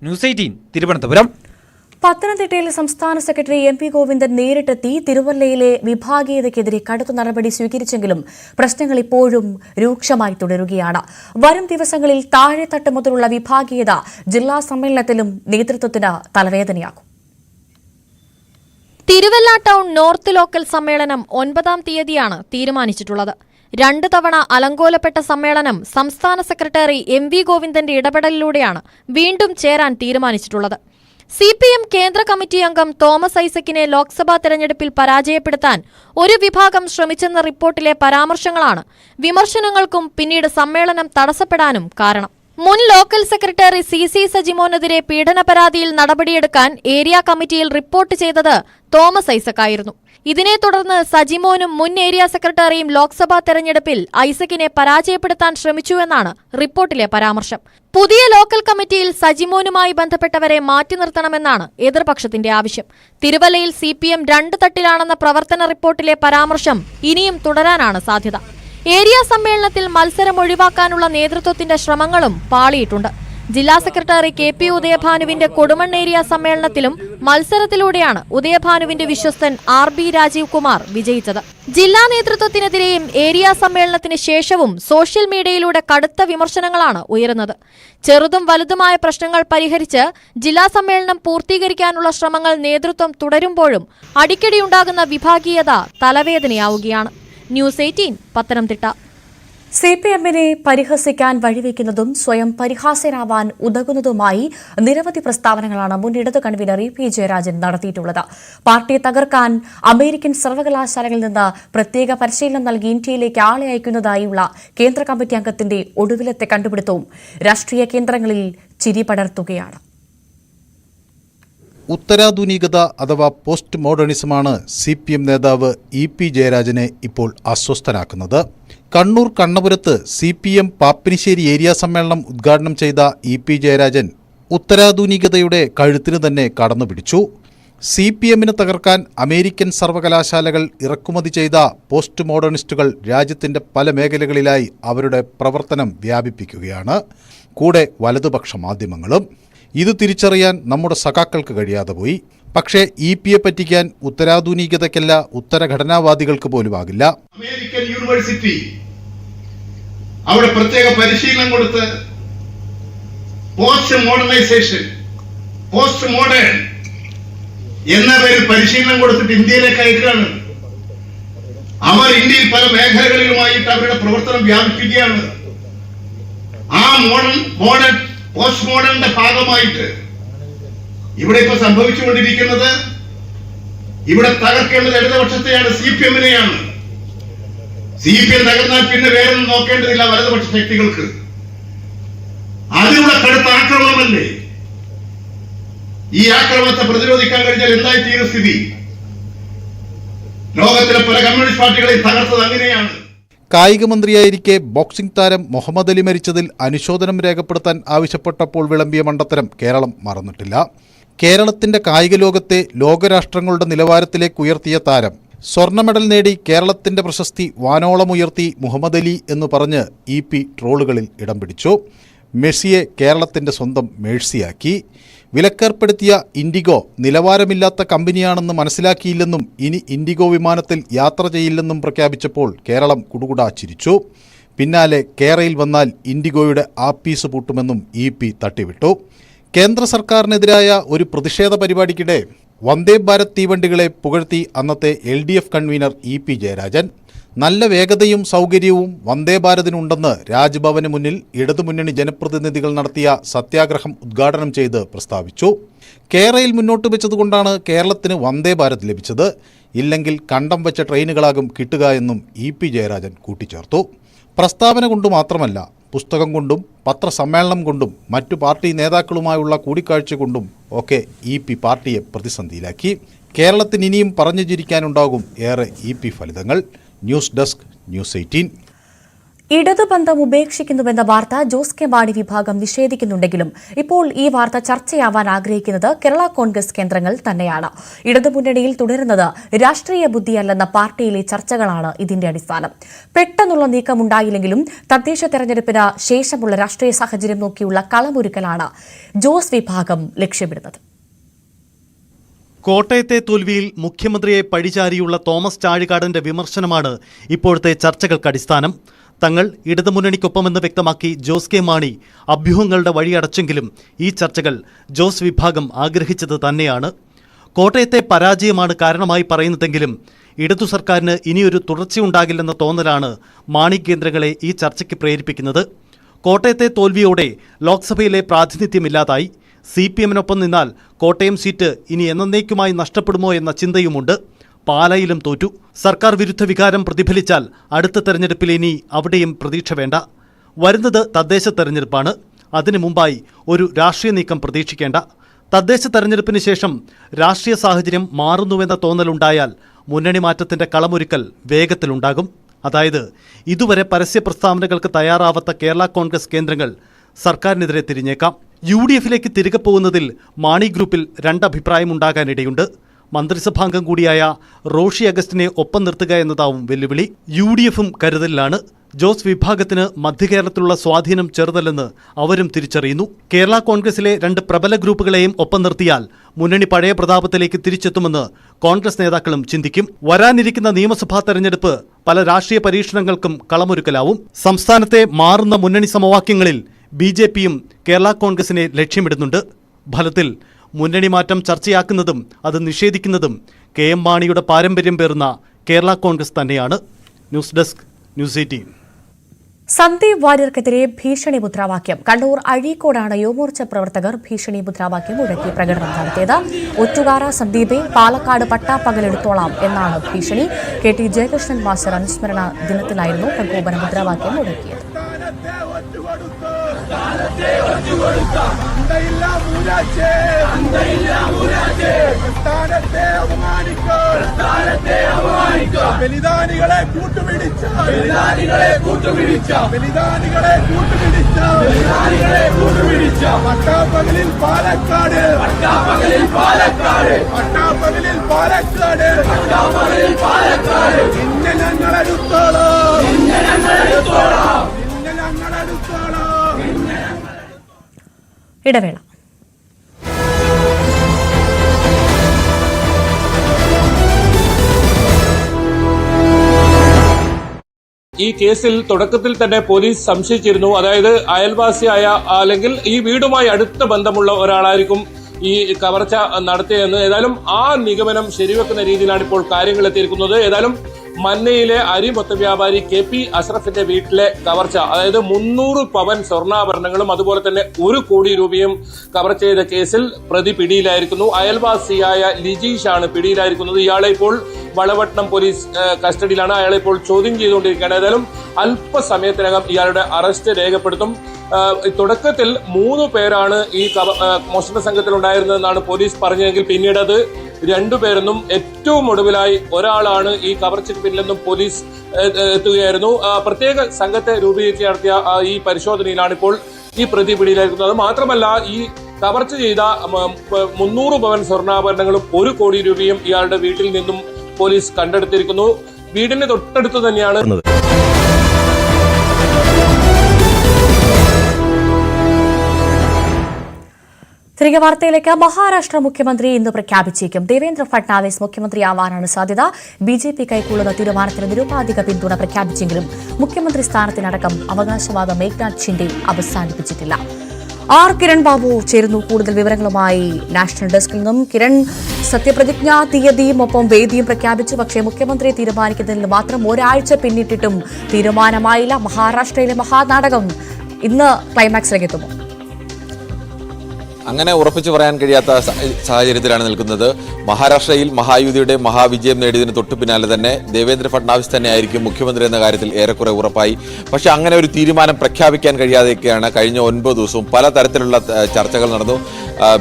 ന്യൂസ് 18 തിരുവനന്തപുരം. പത്തനംതിട്ടയിൽ സംസ്ഥാന സെക്രട്ടറി MP ഗോവിന്ദൻ നേരിട്ടെത്തി തിരുവല്ലയിലെ വിഭാഗീയതയ്ക്കെതിരെ കടുത്ത നടപടി സ്വീകരിച്ചെങ്കിലും പ്രശ്നങ്ങൾ ഇപ്പോഴും രൂക്ഷമായി തുടരുകയാണ്. വരും ദിവസങ്ങളിൽ താഴെത്തട്ട് മുതലുള്ള വിഭാഗീയത ജില്ലാ സമ്മേളനത്തിലും നേതൃത്വത്തിന് തലവേദനയാകും. തിരുവല്ല ടൗൺ നോർത്ത് ലോക്കൽ സമ്മേളനം 9-ാം തീയതിയാണ് തീരുമാനിച്ചിട്ടുള്ളത്. 2 തവണ അലങ്കോലപ്പെട്ട സമ്മേളനം സംസ്ഥാന സെക്രട്ടറി MV ഗോവിന്ദന്റെ ഇടപെടലിലൂടെയാണ് വീണ്ടും ചേരാൻ തീരുമാനിച്ചിട്ടുള്ളത്. CPM കേന്ദ്ര കമ്മിറ്റി അംഗം തോമസ് ഐസക്കിനെ ലോക്സഭാ തെരഞ്ഞെടുപ്പിൽ പരാജയപ്പെടുത്താൻ ഒരു വിഭാഗം ശ്രമിച്ചെന്ന റിപ്പോർട്ടിലെ പരാമർശങ്ങളാണ് വിമർശനങ്ങൾക്കും പിന്നീട് സമ്മേളനം തടസ്സപ്പെടാനും കാരണം. മുൻ ലോക്കൽ സെക്രട്ടറി CC സജിമോനെതിരെ പീഡന പരാതിയിൽ നടപടിയെടുക്കാൻ ഏരിയ കമ്മിറ്റിയിൽ റിപ്പോർട്ട് ചെയ്തത് തോമസ് ഐസക്കായിരുന്നു. ഇതിനെ തുടർന്ന് സജിമോനും മുൻ ഏരിയ സെക്രട്ടറിയും ലോക്സഭാ തെരഞ്ഞെടുപ്പിൽ ഐസക്കിനെ പരാജയപ്പെടുത്താൻ ശ്രമിച്ചുവെന്നാണ് റിപ്പോർട്ടിലെ പരാമർശം. പുതിയ ലോക്കൽ കമ്മിറ്റിയിൽ സജിമോനുമായി ബന്ധപ്പെട്ടവരെ മാറ്റി നിർത്തണമെന്നാണ് എതിർപക്ഷത്തിന്റെ ആവശ്യം. തിരുവല്ലയിൽ CPM 2 തട്ടിലാണെന്ന പ്രവർത്തന റിപ്പോർട്ടിലെ പരാമർശം ഇനിയും തുടരാനാണ് സാധ്യത. ഏരിയ സമ്മേളനത്തിൽ മത്സരം ഒഴിവാക്കാനുള്ള നേതൃത്വത്തിന്റെ ശ്രമങ്ങളും പാളിയിട്ടുണ്ട്. ജില്ലാ സെക്രട്ടറി KP ഉദയഭാനുവിന്റെ കൊടുമൺ ഏരിയ സമ്മേളനത്തിലും മത്സരത്തിലൂടെയാണ് ഉദയഭാനുവിന്റെ വിശ്വസ്തൻ RB രാജീവ് കുമാർ വിജയിച്ചത്. ജില്ലാ നേതൃത്വത്തിനെതിരെയും ഏരിയ സമ്മേളനത്തിന് ശേഷവും സോഷ്യൽ മീഡിയയിലൂടെ കടുത്ത വിമർശനങ്ങളാണ് ഉയരുന്നത്. ചെറുതും വലുതുമായ പ്രശ്നങ്ങൾ പരിഹരിച്ച് ജില്ലാ സമ്മേളനം പൂർത്തീകരിക്കാനുള്ള ശ്രമങ്ങൾ നേതൃത്വം തുടരുമ്പോഴും അടിക്കടിയുണ്ടാകുന്ന വിഭാഗീയത തലവേദനയാവുകയാണ്. ന്യൂസ് 18 പത്തനംതിട്ട. CPMനെ പരിഹസിക്കാൻ വഴിവെക്കുന്നതും സ്വയം പരിഹാസ്യനാവാൻ ഉതകുന്നതുമായി നിരവധി പ്രസ്താവനകളാണ് മുൻ ഇടതു കൺവീനർ EP ജയരാജൻ നടത്തിയിട്ടുള്ളത്. പാർട്ടിയെ തകർക്കാൻ അമേരിക്കൻ സർവകലാശാലകളിൽ നിന്ന് പ്രത്യേക പരിശീലനം നൽകി ഇന്ത്യയിലേക്ക് ആളെ അയക്കുന്നതായുള്ള കേന്ദ്ര കമ്മിറ്റി അംഗത്തിന്റെ ഒടുവിലത്തെ കണ്ടുപിടുത്തവും രാഷ്ട്രീയ കേന്ദ്രങ്ങളിൽ ചിരി പടർത്തുകയാണ്. ഉത്തരാധുനികത അഥവാ പോസ്റ്റ് മോഡേണിസമാണ് CPM നേതാവ് EP ജയരാജനെ ഇപ്പോൾ അസ്വസ്ഥനാക്കുന്നത്. കണ്ണൂർ കണ്ണപുരത്ത് CPM പാപ്പിനിശ്ശേരി ഏരിയ സമ്മേളനം ഉദ്ഘാടനം ചെയ്ത EP ജയരാജൻ ഉത്തരാധുനികതയുടെ കഴുത്തിന് തന്നെ കടന്നുപിടിച്ചു. CPMനെ തകർക്കാൻ അമേരിക്കൻ സർവകലാശാലകൾ ഇറക്കുമതി ചെയ്ത പോസ്റ്റ് മോഡേണിസ്റ്റുകൾ രാജ്യത്തിൻ്റെ പല മേഖലകളിലായി അവരുടെ പ്രവർത്തനം വ്യാപിപ്പിക്കുകയാണ്. കൂടെ വലതുപക്ഷ മാധ്യമങ്ങളും. ഇത് തിരിച്ചറിയാൻ നമ്മുടെ സഖാക്കൾക്ക് കഴിയാതെ പോയി. പക്ഷേ EPയെ പറ്റിക്കാൻ ഉത്തരാധുനികതയ്ക്കല്ല ഉത്തരഘടനാവാദികൾക്ക് പോലുമാകില്ല. അമേരിക്കൻ യൂണിവേഴ്സിറ്റി അവിടെ പ്രത്യേക പരിശീലനം കൊടുത്ത് പോസ്റ്റ് മോഡേണൈസേഷൻ, പോസ്റ്റ് മോഡേൺ എന്ന പേരിൽ പരിശീലനം കൊടുത്തിട്ട് ഇന്ത്യയിലേക്ക് അയക്കുകയാണ്. അവർ ഇന്ത്യയിൽ പല മേഖലകളിലുമായിട്ട് അവരുടെ പ്രവർത്തനം വ്യാപിപ്പിക്കുകയാണ്. ആ പോസ്റ്റ് മോഡേണിന്റെ ഭാഗമായിട്ട് ഇവിടെ ഇപ്പൊ സംഭവിച്ചുകൊണ്ടിരിക്കുന്നത്, ഇവിടെ തകർക്കേണ്ടത് ഇടതുപക്ഷത്തെയാണ്, CPM-നെയാണ്. CPM തകർന്നാൽ പിന്നെ വേറൊന്നും നോക്കേണ്ടതില്ല വലതുപക്ഷ ശക്തികൾക്ക്. അതിനുള്ള കടുത്ത ആക്രമണമല്ലേ? ഈ ആക്രമണത്തെ പ്രതിരോധിക്കാൻ കഴിഞ്ഞാൽ എന്തായി തീരും സ്ഥിതി? ലോകത്തിലെ പല കമ്മ്യൂണിസ്റ്റ് പാർട്ടികളെയും തകർത്തത് അങ്ങനെയാണ്. കായിക മന്ത്രിയായിരിക്കെ ബോക്സിംഗ് താരം മുഹമ്മദ് അലി മരിച്ചതിൽ അനുശോചനം രേഖപ്പെടുത്താൻ ആവശ്യപ്പെട്ടപ്പോൾ വിളമ്പിയ മണ്ടത്തരം കേരളം മറന്നിട്ടില്ല. കേരളത്തിന്റെ കായിക ലോകത്തെ ലോകരാഷ്ട്രങ്ങളുടെ നിലവാരത്തിലേക്ക് ഉയർത്തിയ താരം സ്വർണ്ണ മെഡൽ നേടി കേരളത്തിന്റെ പ്രശസ്തി വാനോളം ഉയർത്തി മുഹമ്മദ് അലി എന്ന് പറഞ്ഞ് EP ട്രോളുകളിൽ ഇടം പിടിച്ചു. മെസ്സിയെ കേരളത്തിന്റെ സ്വന്തം മേഴ്സിയാക്കി. വിലക്കേർപ്പെടുത്തിയ ഇൻഡിഗോ നിലവാരമില്ലാത്ത കമ്പനിയാണെന്ന് മനസ്സിലാക്കിയില്ലെന്നും ഇനി ഇൻഡിഗോ വിമാനത്തിൽ യാത്ര ചെയ്യില്ലെന്നും പ്രഖ്യാപിച്ചപ്പോൾ കേരളം കുടുകുടാ ചിരിച്ചു. പിന്നാലെ കേരയിൽ വന്നാൽ ഇൻഡിഗോയുടെ ആപ്പീസ് പൂട്ടുമെന്നും EP തട്ടിവിട്ടു. കേന്ദ്ര സർക്കാരിനെതിരായ ഒരു പ്രതിഷേധ പരിപാടിക്കിടെ വന്ദേ ഭാരത് തീവണ്ടികളെ പുകഴ്ത്തി അന്നത്തെ LDF കൺവീനർ EP ജയരാജൻ. നല്ല വേഗതയും സൗകര്യവും വന്ദേ ഭാരതിനുണ്ടെന്ന് രാജ്ഭവന് മുന്നിൽ ഇടതുമുന്നണി ജനപ്രതിനിധികൾ നടത്തിയ സത്യാഗ്രഹം ഉദ്ഘാടനം ചെയ്ത് പ്രസ്താവിച്ചു. കേരയിൽ മുന്നോട്ട് വെച്ചതുകൊണ്ടാണ് കേരളത്തിന് വന്ദേ ഭാരത് ലഭിച്ചത്, ഇല്ലെങ്കിൽ കണ്ടം വെച്ച ട്രെയിനുകളാകും കിട്ടുക എന്നും EP ജയരാജൻ കൂട്ടിച്ചേർത്തു. പ്രസ്താവന കൊണ്ട് മാത്രമല്ല, പുസ്തകം കൊണ്ടും പത്രസമ്മേളനം കൊണ്ടും മറ്റു പാർട്ടി നേതാക്കളുമായുള്ള കൂടിക്കാഴ്ച കൊണ്ടും ഒക്കെ EP പാർട്ടിയെ പ്രതിസന്ധിയിലാക്കി. കേരളത്തിന് ഇനിയും പറഞ്ഞു ചിരിക്കാനുണ്ടാകും ഏറെ EP ഫലിതങ്ങൾ. News desk, news 18. ഇടതുബന്ധം ഉപേക്ഷിക്കുന്നുവെന്ന വാർത്ത ജോസ് കെ മാണി വിഭാഗം നിഷേധിക്കുന്നുണ്ടെങ്കിലും ഇപ്പോൾ ഈ വാർത്ത ചർച്ചയാവാൻ ആഗ്രഹിക്കുന്നത് കേരള കോൺഗ്രസ് കേന്ദ്രങ്ങൾ തന്നെയാണ്. ഇടതുമുന്നണിയിൽ തുടരുന്നത് രാഷ്ട്രീയ ബുദ്ധിയല്ലെന്ന പാർട്ടിയിലെ ചർച്ചകളാണ് ഇതിന്റെ അടിസ്ഥാനം. പെട്ടെന്നുള്ള നീക്കമുണ്ടായില്ലെങ്കിലും തദ്ദേശ തെരഞ്ഞെടുപ്പിന് ശേഷമുള്ള രാഷ്ട്രീയ സാഹചര്യം നോക്കിയുള്ള കളമൊരുക്കലാണ് ജോസ് വിഭാഗം ലക്ഷ്യമിടുന്നത്. കോട്ടയത്തെ തോൽവിയിൽ മുഖ്യമന്ത്രിയെ പഴിചാരിയുള്ള തോമസ് ചാഴികാടന്റെ വിമർശനമാണ് ഇപ്പോഴത്തെ ചർച്ചകൾക്ക് അടിസ്ഥാനം. തങ്ങൾ ഇടതുമുന്നണിക്കൊപ്പമെന്ന് വ്യക്തമാക്കി ജോസ് കെ മാണി അഭ്യൂഹങ്ങളുടെ വഴിയടച്ചെങ്കിലും ഈ ചർച്ചകൾ ജോസ് വിഭാഗം ആഗ്രഹിച്ചത് തന്നെയാണ്. കോട്ടയത്തെ പരാജയമാണ് കാരണമായി പറയുന്നതെങ്കിലും ഇടതു സർക്കാരിന് ഇനിയൊരു തുടർച്ചയുണ്ടാകില്ലെന്ന തോന്നലാണ് മാണി കേന്ദ്രങ്ങളെ ഈ ചർച്ചയ്ക്ക് പ്രേരിപ്പിക്കുന്നത്. കോട്ടയത്തെ തോൽവിയോടെ ലോക്സഭയിലെ പ്രാതിനിധ്യമില്ലാതായി. CPM-നൊപ്പം നിന്നാൽ കോട്ടയം സീറ്റ് ഇനി എന്നേക്കുമായി നഷ്ടപ്പെടുമോ എന്ന ചിന്തയുമുണ്ട്. പാലായിലും തോറ്റു. സർക്കാർ വിരുദ്ധ വികാരം പ്രതിഫലിച്ചാൽ അടുത്ത തെരഞ്ഞെടുപ്പിൽ ഇനി അവിടെയും പ്രതീക്ഷ വേണ്ട. വരുന്നത് തദ്ദേശ തെരഞ്ഞെടുപ്പാണ്. അതിനു മുമ്പായി ഒരു രാഷ്ട്രീയ നീക്കം പ്രതീക്ഷിക്കേണ്ട. തദ്ദേശ തെരഞ്ഞെടുപ്പിന് ശേഷം രാഷ്ട്രീയ സാഹചര്യം മാറുന്നുവെന്ന തോന്നലുണ്ടായാൽ മുന്നണി മാറ്റത്തിന്റെ കളമൊരുക്കൽ വേഗത്തിലുണ്ടാകും. അതായത് ഇതുവരെ പരസ്യ പ്രസ്താവനകൾക്ക് തയ്യാറാവാത്ത കേരള കോൺഗ്രസ് കേന്ദ്രങ്ങൾ സർക്കാരിനെതിരെ തിരിഞ്ഞേക്കാം. UDF-ലേക്ക് തിരികെ പോകുന്നതിൽ മാണി ഗ്രൂപ്പിൽ രണ്ടഭിപ്രായമുണ്ടാകാനിടയുണ്ട്. മന്ത്രിസഭാംഗം കൂടിയായ റോഷി അഗസ്റ്റിനെ ഒപ്പം നിർത്തുക എന്നതാവും വെല്ലുവിളി. UDF-ഉം കരുതലിലാണ്. ജോസ് വിഭാഗത്തിന് മധ്യകേരളത്തിലുള്ള സ്വാധീനം ചെറുതല്ലെന്ന് അവരും തിരിച്ചറിയുന്നു. കേരള കോൺഗ്രസിലെ രണ്ട് പ്രബല ഗ്രൂപ്പുകളെയും ഒപ്പം നിർത്തിയാൽ മുന്നണി പഴയ പ്രതാപത്തിലേക്ക് തിരിച്ചെത്തുമെന്ന് കോൺഗ്രസ് നേതാക്കളും ചിന്തിക്കും. വരാനിരിക്കുന്ന നിയമസഭാ തെരഞ്ഞെടുപ്പ് പല രാഷ്ട്രീയ പരീക്ഷണങ്ങൾക്കും കളമൊരുക്കലാവും. സംസ്ഥാനത്തെ മാറുന്ന മുന്നണി സമവാക്യങ്ങളിൽ BJP-യും കേരള കോൺഗ്രസിനെ ലക്ഷ്യമിടുന്നുണ്ട്. ഫലത്തിൽ മുന്നണി മാറ്റം ചർച്ചയാക്കുന്നതും അത് നിഷേധിക്കുന്നതും KM മാണിയുടെ പാരമ്പര്യം പേറുന്ന കേരള കോൺഗ്രസ് തന്നെയാണ്. News desk, news 18. സന്ദീപ് വാര്യർക്കെതിരെ ഭീഷണി മുദ്രാവാക്യം. കണ്ണൂർ അഴീക്കോടാണ് യുവമോർച്ച പ്രവർത്തകർ ഭീഷണി മുദ്രാവാക്യം മുഴക്കി പ്രകടനം നടത്തിയത്. ഒറ്റുകാര സന്ദീപെ, പാലക്കാട് പട്ടാപ്പകലെടുത്തോളാം എന്നാണ് ഭീഷണി. KT ജയകൃഷ്ണൻ മാസ്റ്റർ അനുസ്മരണ ദിനത്തിലായിരുന്നു പ്രകോപന മുദ്രാവാക്യം മുഴക്കിയത്. ബലിദാനികളെ കൂട്ടുപിടിച്ച പട്ടാപ്പകലിൽ പാലക്കാട് ഇന്ന് ഞങ്ങളെടുത്തോളാം. ഇടവേള. ഈ കേസിൽ തുടക്കത്തിൽ തന്നെ പോലീസ് സംശയിച്ചിരുന്നു. അതായത് അയൽവാസിയായ അല്ലെങ്കിൽ ഈ വീടുമായി അടുത്ത ബന്ധമുള്ള ഒരാളായിരിക്കും ഈ കവർച്ച നടത്തിയതെന്ന്. ഏതായാലും ആ നിഗമനം ശരിവെക്കുന്ന രീതിയിലാണ് ഇപ്പോൾ കാര്യങ്ങൾ എത്തിയിരിക്കുന്നത്. ഏതായാലും മന്നയിലെ അരി മൊത്ത വ്യാപാരി KP അഷ്റഫിന്റെ വീട്ടിലെ കവർച്ച, അതായത് 300 പവൻ സ്വർണ്ണാഭരണങ്ങളും അതുപോലെ തന്നെ 1 കോടി രൂപയും കവർച്ച ചെയ്ത കേസിൽ പ്രതി പിടിയിലായിരിക്കുന്നു. അയൽവാസിയായ ലിജീഷാണ് പിടിയിലായിരിക്കുന്നത്. ഇയാളെ ഇപ്പോൾ വളവട്ടണം പോലീസ് കസ്റ്റഡിയിലാണ്. അയാളെ ഇപ്പോൾ ചോദ്യം ചെയ്തുകൊണ്ടിരിക്കുകയാണ്. ഏതായാലും അല്പസമയത്തിനകം ഇയാളുടെ അറസ്റ്റ് രേഖപ്പെടുത്തും. തുടക്കത്തിൽ 3 പേരാണ് ഈ മോഷണ സംഘത്തിൽ ഉണ്ടായിരുന്നതെന്നാണ് പോലീസ് പറഞ്ഞതെങ്കിൽ പിന്നീട് അത് 2 പേരെന്നും ഏറ്റവും ഒടുവിലായി ഒരാളാണ് ഈ കവർച്ചയ്ക്ക് പിന്നിലെന്നും പോലീസ് എത്തുകയായിരുന്നു. പ്രത്യേക സംഘത്തെ രൂപീകരിച്ച് നടത്തിയ ഈ പരിശോധനയിലാണ് ഇപ്പോൾ ഈ പ്രതി പിടിയിലായിരിക്കുന്നത്. മാത്രമല്ല, ഈ കവർച്ച ചെയ്ത 300 പവൻ സ്വർണ്ണാഭരണങ്ങളും 1 കോടി രൂപയും ഇയാളുടെ വീട്ടിൽ നിന്നും പോലീസ് കണ്ടെടുത്തിരിക്കുന്നു. വീടിന് തൊട്ടടുത്ത് തന്നെയാണ്. തിരികെ വാർത്തയിലേക്ക്. മഹാരാഷ്ട്ര മുഖ്യമന്ത്രി ഇന്ന് പ്രഖ്യാപിച്ചേക്കും. ദേവേന്ദ്ര ഫട്നാവിസ് മുഖ്യമന്ത്രിയാവാനാണ് സാധ്യത. BJP കൈക്കൊള്ളുന്ന തീരുമാനത്തിന് നിരുപാധിക പിന്തുണ പ്രഖ്യാപിച്ചെങ്കിലും മുഖ്യമന്ത്രി സ്ഥാനത്തിനടക്കം അവകാശവാദം ഏക്നാഥ് ഷിൻഡെ അവസാനിപ്പിച്ചിട്ടില്ല. കിരൺ ബാബു ചേരുന്നു കൂടുതൽ വിവരങ്ങളുമായി നാഷണൽ ഡെസ്കിൽ നിന്നും. കിരൺ, സത്യപ്രതിജ്ഞാ തീയതിയും ഒപ്പം വേദിയും പ്രഖ്യാപിച്ചു. പക്ഷേ മുഖ്യമന്ത്രിയെ തീരുമാനിക്കുന്നതിൽ മാത്രം ഒരാഴ്ച പിന്നിട്ടിട്ടും തീരുമാനമായില്ല. മഹാരാഷ്ട്രയിലെ മഹാനാടകം ഇന്ന് ക്ലൈമാക്സിലേക്ക് എത്തുന്നു. അങ്ങനെ ഉറപ്പിച്ചു പറയാൻ കഴിയാത്ത സാഹചര്യത്തിലാണ് നിൽക്കുന്നത്. മഹാരാഷ്ട്രയിൽ മഹായുതിയുടെ മഹാവിജയം നേടിയതിന് തൊട്ടു പിന്നാലെ തന്നെ ദേവേന്ദ്ര ഫട്നാവിസ് തന്നെയായിരിക്കും മുഖ്യമന്ത്രി എന്ന കാര്യത്തിൽ ഏറെക്കുറെ ഉറപ്പായി. പക്ഷേ അങ്ങനെ ഒരു തീരുമാനം പ്രഖ്യാപിക്കാൻ കഴിയാതെയൊക്കെയാണ് കഴിഞ്ഞ 9 ദിവസവും പലതരത്തിലുള്ള ചർച്ചകൾ നടന്നു.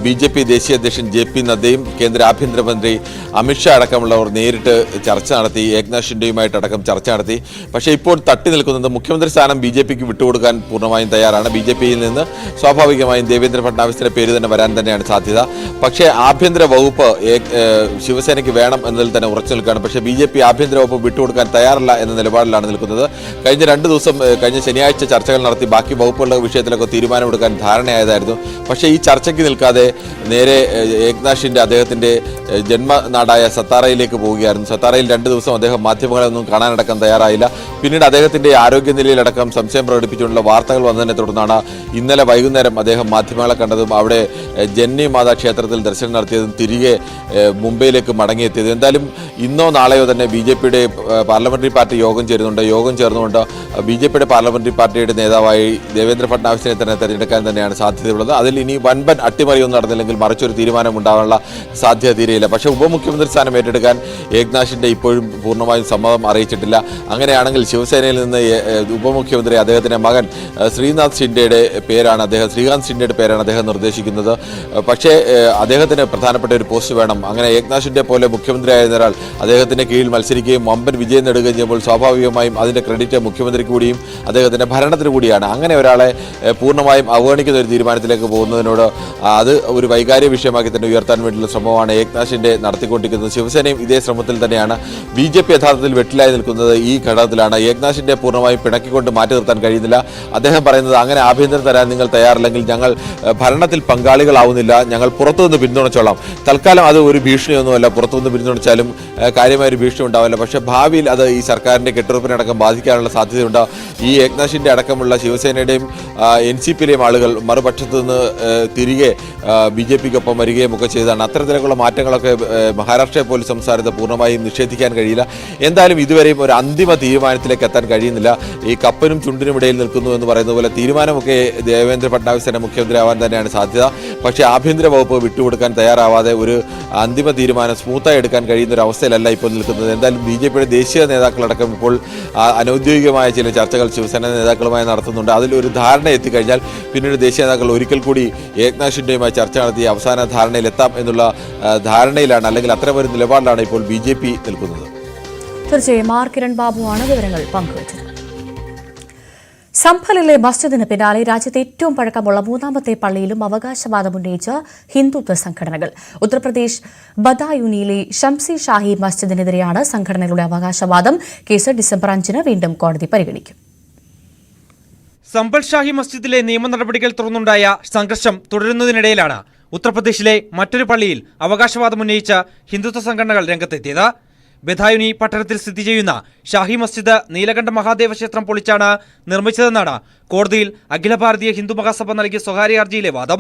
BJP ദേശീയ അധ്യക്ഷൻ JP നദ്ദയും കേന്ദ്ര ആഭ്യന്തരമന്ത്രി അമിത്ഷാ അടക്കമുള്ളവർ നേരിട്ട് ചർച്ച നടത്തി. ഏക്നാഥ് ഷിൻഡെയുമായിട്ടടക്കം ചർച്ച നടത്തി. പക്ഷേ ഇപ്പോൾ തട്ടി നിൽക്കുന്നത് മുഖ്യമന്ത്രി സ്ഥാനം BJPക്ക് വിട്ടുകൊടുക്കാൻ പൂർണ്ണമായും തയ്യാറാണ്. BJPയിൽ നിന്ന് സ്വാഭാവികമായും ദേവേന്ദ്ര ഫട്നാവിസിന്റെ പേര് തന്നെ വരാൻ തന്നെയാണ് സാധ്യത. പക്ഷേ ആഭ്യന്തര വകുപ്പ് ശിവസേനയ്ക്ക് വേണം എന്നതിൽ തന്നെ ഉറച്ചു നിൽക്കുകയാണ്. പക്ഷേ BJP ആഭ്യന്തര വകുപ്പ് വിട്ടുകൊടുക്കാൻ തയ്യാറല്ല എന്ന നിലപാടിലാണ് നിൽക്കുന്നത്. കഴിഞ്ഞ 2 ദിവസം കഴിഞ്ഞ ശനിയാഴ്ച ചർച്ചകൾ നടത്തി ബാക്കി വകുപ്പുകളുടെ വിഷയത്തിലൊക്കെ തീരുമാനമെടുക്കാൻ ധാരണയായതായിരുന്നു. പക്ഷേ ഈ ചർച്ചയ്ക്ക് നിൽക്കാതെ നേരെ ഏക്നാഥ് ഷിൻഡെ അദ്ദേഹത്തിന്റെ ജന്മനാടായ സത്താറയിലേക്ക് പോവുകയായിരുന്നു. സത്താറയിൽ 2 ദിവസം അദ്ദേഹം മാധ്യമങ്ങളെയൊന്നും കാണാനടക്കം തയ്യാറായില്ല. പിന്നീട് അദ്ദേഹത്തിന്റെ ആരോഗ്യനിലയിലടക്കം സംശയം പ്രകടിപ്പിച്ചുകൊണ്ടുള്ള വാർത്തകൾ വന്നതിനെ തുടർന്നാണ് ഇന്നലെ വൈകുന്നേരം അദ്ദേഹം മാധ്യമങ്ങളെ കണ്ടതും അവിടെ ജന്നി മാതാ ക്ഷേത്രത്തിൽ ദർശനം നടത്തിയതും തിരികെ മുംബൈയിലേക്ക് മടങ്ങിയെത്തിയത്. എന്തായാലും ഇന്നോ നാളെയോ തന്നെ BJPയുടെ പാർലമെന്ററി പാർട്ടി യോഗം ചേരുന്നുണ്ട്. യോഗം ചേർന്നുകൊണ്ട് BJPയുടെ പാർലമെന്ററി പാർട്ടിയുടെ നേതാവായി ദേവേന്ദ്ര ഫട്നാവിസിനെ തന്നെ തെരഞ്ഞെടുക്കാൻ തന്നെയാണ് സാധ്യതയുള്ളത്. അതിൽ ഇനി വൻപൻ അട്ടിമറിയൊന്നും നടന്നില്ലെങ്കിൽ മറിച്ചൊരു തീരുമാനം ഉണ്ടാകാനുള്ള സാധ്യത തീരെയില്ല. പക്ഷേ ഉപമുഖ്യമന്ത്രി സ്ഥാനം ഏറ്റെടുക്കാൻ ഏക്നാഥ് ഷിൻഡെ ഇപ്പോഴും പൂർണ്ണമായും സമ്മതം അറിയിച്ചിട്ടില്ല. അങ്ങനെയാണെങ്കിൽ ശിവസേനയിൽ നിന്ന് ഉപമുഖ്യമന്ത്രി അദ്ദേഹത്തിന്റെ മകൻ ശ്രീകാന്ത് ഷിൻഡെയുടെ പേരാണ് അദ്ദേഹം നിർദ്ദേശിക്കുന്നത്. പക്ഷേ അദ്ദേഹത്തിന് പ്രധാനപ്പെട്ട ഒരു പോസ്റ്റ് വേണം. അങ്ങനെ ഏക്നാഥ് ഷിൻഡെ പോലെ മുഖ്യമന്ത്രിയായിരുന്ന ഒരാൾ അദ്ദേഹത്തിന്റെ കീഴിൽ മത്സരിക്കുകയും വമ്പൻ വിജയം നേടുകയും ചെയ്യുമ്പോൾ സ്വാഭാവികമായും അതിന്റെ ക്രെഡിറ്റ് മുഖ്യമന്ത്രിക്ക് കൂടിയും അദ്ദേഹത്തിന്റെ ഭരണത്തിന് കൂടിയാണ്. അങ്ങനെ ഒരാളെ പൂർണ്ണമായും അവഗണിക്കുന്ന ഒരു തീരുമാനത്തിലേക്ക് പോകുന്നതിനോട് അത് ഒരു വൈകാരിക വിഷയമാക്കി തന്നെ ഉയർത്താൻ വേണ്ടിയുള്ള ശ്രമമാണ് ഏക്നാഥ് ഷിൻഡെ നടത്തിക്കൊണ്ടിരിക്കുന്നത്. ശിവസേനയും ഇതേ ശ്രമത്തിൽ തന്നെയാണ്. BJP യഥാർത്ഥത്തിൽ വെട്ടിലായി നിൽക്കുന്നത് ഈ ഘടകത്തിലാണ്. ഏക്നാഥ് ഷിൻഡെ പൂർണ്ണമായും പിണക്കിക്കൊണ്ട് മാറ്റി നിർത്താൻ കഴിയുന്നില്ല. അദ്ദേഹം പറയുന്നത് അങ്ങനെ ആഭ്യന്തരം തരാൻ നിങ്ങൾ തയ്യാറില്ലെങ്കിൽ ഞങ്ങൾ ഭരണത്തിൽ പങ്കാളികളാവുന്നില്ല, ഞങ്ങൾ പുറത്തുനിന്ന് പിന്തുണച്ചോളാം. തൽക്കാലം അത് ഒരു ഭീഷണിയൊന്നുമല്ല. പുറത്തുനിന്ന് പിന്തുണച്ചാലും കാര്യമായൊരു ഭീഷണി ഉണ്ടാവില്ല. പക്ഷേ ഭാവിയിൽ അത് ഈ സർക്കാരിന്റെ കെട്ടുറപ്പിനടക്കം ബാധിക്കാനുള്ള സാധ്യതയുണ്ട്. ഈ ഏക്നാഥ് ഷിൻഡെ അടക്കമുള്ള ശിവസേനയുടെയും NCPയിലെയും ആളുകൾ മറുപക്ഷത്തു നിന്ന് തിരികെ BJPക്കൊപ്പം വരികയും ഒക്കെ ചെയ്തതാണ്. അത്തരത്തിലുള്ള മാറ്റങ്ങളൊക്കെ മഹാരാഷ്ട്രയെ പോലും സംസ്ഥാനത്ത് പൂർണ്ണമായും നിഷേധിക്കാൻ കഴിയില്ല. എന്തായാലും ഇതുവരെയും ഒരു അന്തിമ തീരുമാനത്തിലേക്ക് എത്താൻ കഴിയുന്നില്ല. ഈ കപ്പനും ചുണ്ടിനും ഇടയിൽ നിൽക്കുന്നു എന്ന് പറയുന്ന പോലെ തീരുമാനമൊക്കെ ദേവേന്ദ്ര ഫട്നാവിസ് തന്നെ മുഖ്യമന്ത്രിയാവാൻ തന്നെയാണ് സാധ്യത. പക്ഷേ ആഭ്യന്തര വകുപ്പ് വിട്ടുകൊടുക്കാൻ തയ്യാറാവാതെ ഒരു അന്തിമ തീരുമാനം സ്മൂത്തായി എടുക്കാൻ കഴിയുന്ന ഒരു അവസ്ഥയിലല്ല ഇപ്പോൾ നിൽക്കുന്നത്. എന്തായാലും BJPയുടെ ദേശീയ നേതാക്കളടക്കം ഇപ്പോൾ അനൌദ്യോഗികമായ ചില ചർച്ചകൾ ശിവസേന നേതാക്കളുമായി നടത്തുന്നുണ്ട്. അതിലൊരു ധാരണ എത്തിക്കഴിഞ്ഞാൽ പിന്നീട് ദേശീയ നേതാക്കൾ ഒരിക്കൽ കൂടി ഏക്നാഥ് ഷിൻഡെയുമായി ചർച്ച നടത്തി അവസാന ധാരണയിലെത്താം എന്നുള്ള ധാരണയിലാണ്, അല്ലെങ്കിൽ അത്തരമൊരു നിലപാടിലാണ് ഇപ്പോൾ BJP നിൽക്കുന്നത്. തീർച്ചയായും കിരൺ ബാബുവാണ് വിവരങ്ങൾ പങ്കുവച്ചത്. സംഭലിലെ മസ്ജിദിന് പിന്നാലെ രാജ്യത്തെ ഏറ്റവും പഴക്കമുള്ള 3ാമത്തെ പള്ളിയിലും അവകാശവാദം ഉന്നയിച്ച ഹിന്ദുത്വ സംഘടനകൾ. ഉത്തർപ്രദേശ് ബദായൂനിയിലെ ഷംസി ഷാഹി മസ്ജിദിനെതിരെയാണ് സംഘടനകളുടെ അവകാശവാദം. കേസ് ഡിസംബർ 5 വീണ്ടും കോടതി പരിഗണിക്കും. സംഭൽ ഷാഹി മസ്ജിദിലെ നിയമ നടപടികൾ തുടർന്നുണ്ടായ സംഘർഷം തുടരുന്നതിനിടയിലാണ് ഉത്തർപ്രദേശിലെ മറ്റൊരു പള്ളിയിൽ അവകാശവാദം ഉന്നയിച്ച ഹിന്ദുത്വ സംഘടനകൾ രംഗത്തെത്തിയത്. ബെഥായുനി പട്ടണത്തിൽ സ്ഥിതി ചെയ്യുന്ന ഷാഹി മസ്ജിദ് നീലകണ്ഠ മഹാദേവ ക്ഷേത്രം പൊളിച്ചാണ് നിർമ്മിച്ചതെന്നാണ് കോടതിയിൽ അഖില ഭാരതീയ ഹിന്ദു മഹാസഭ നൽകിയ സ്വകാര്യ ഹർജിയിലെ വാദം.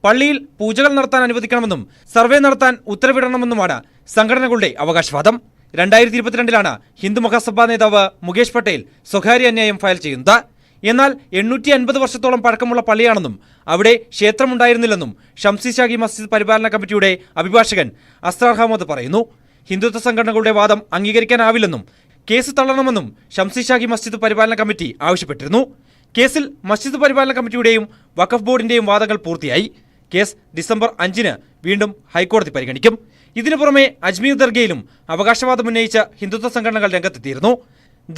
പള്ളിയിൽ പൂജകൾ നടത്താൻ അനുവദിക്കണമെന്നും സർവേ നടത്താൻ ഉത്തരവിടണമെന്നുമാണ് സംഘടനകളുടെ അവകാശവാദം. 2022 ഹിന്ദു മഹാസഭാ നേതാവ് മുകേഷ് പട്ടേൽ സ്വകാര്യ അന്യായം ഫയൽ ചെയ്യുന്നത്. എന്നാൽ 850 വർഷത്തോളം പഴക്കമുള്ള പള്ളിയാണെന്നും അവിടെ ക്ഷേത്രമുണ്ടായിരുന്നില്ലെന്നും ഷംസി ഷാഹി മസ്ജിദ് പരിപാലന കമ്മിറ്റിയുടെ അഭിഭാഷകൻ അസ്രാർ അഹമ്മദ് പറയുന്നു. ഹിന്ദുത്വ സംഘടനകളുടെ വാദം അംഗീകരിക്കാനാവില്ലെന്നും കേസ് തള്ളണമെന്നും ഷംസി ഷാഹി മസ്ജിദ് പരിപാലന കമ്മിറ്റി ആവശ്യപ്പെട്ടിരുന്നു. കേസിൽ മസ്ജിദ് പരിപാലന കമ്മിറ്റിയുടെയും വഖഫ് ബോർഡിന്റെയും വാദങ്ങൾ പൂർത്തിയായി. കേസ് ഡിസംബർ 5 വീണ്ടും ഹൈക്കോടതി പരിഗണിക്കും. ഇതിനു പുറമെ അജ്മീർ ദർഗയിലും അവകാശവാദം ഉന്നയിച്ച ഹിന്ദുത്വ സംഘടനകൾ രംഗത്തെത്തിയിരുന്നു.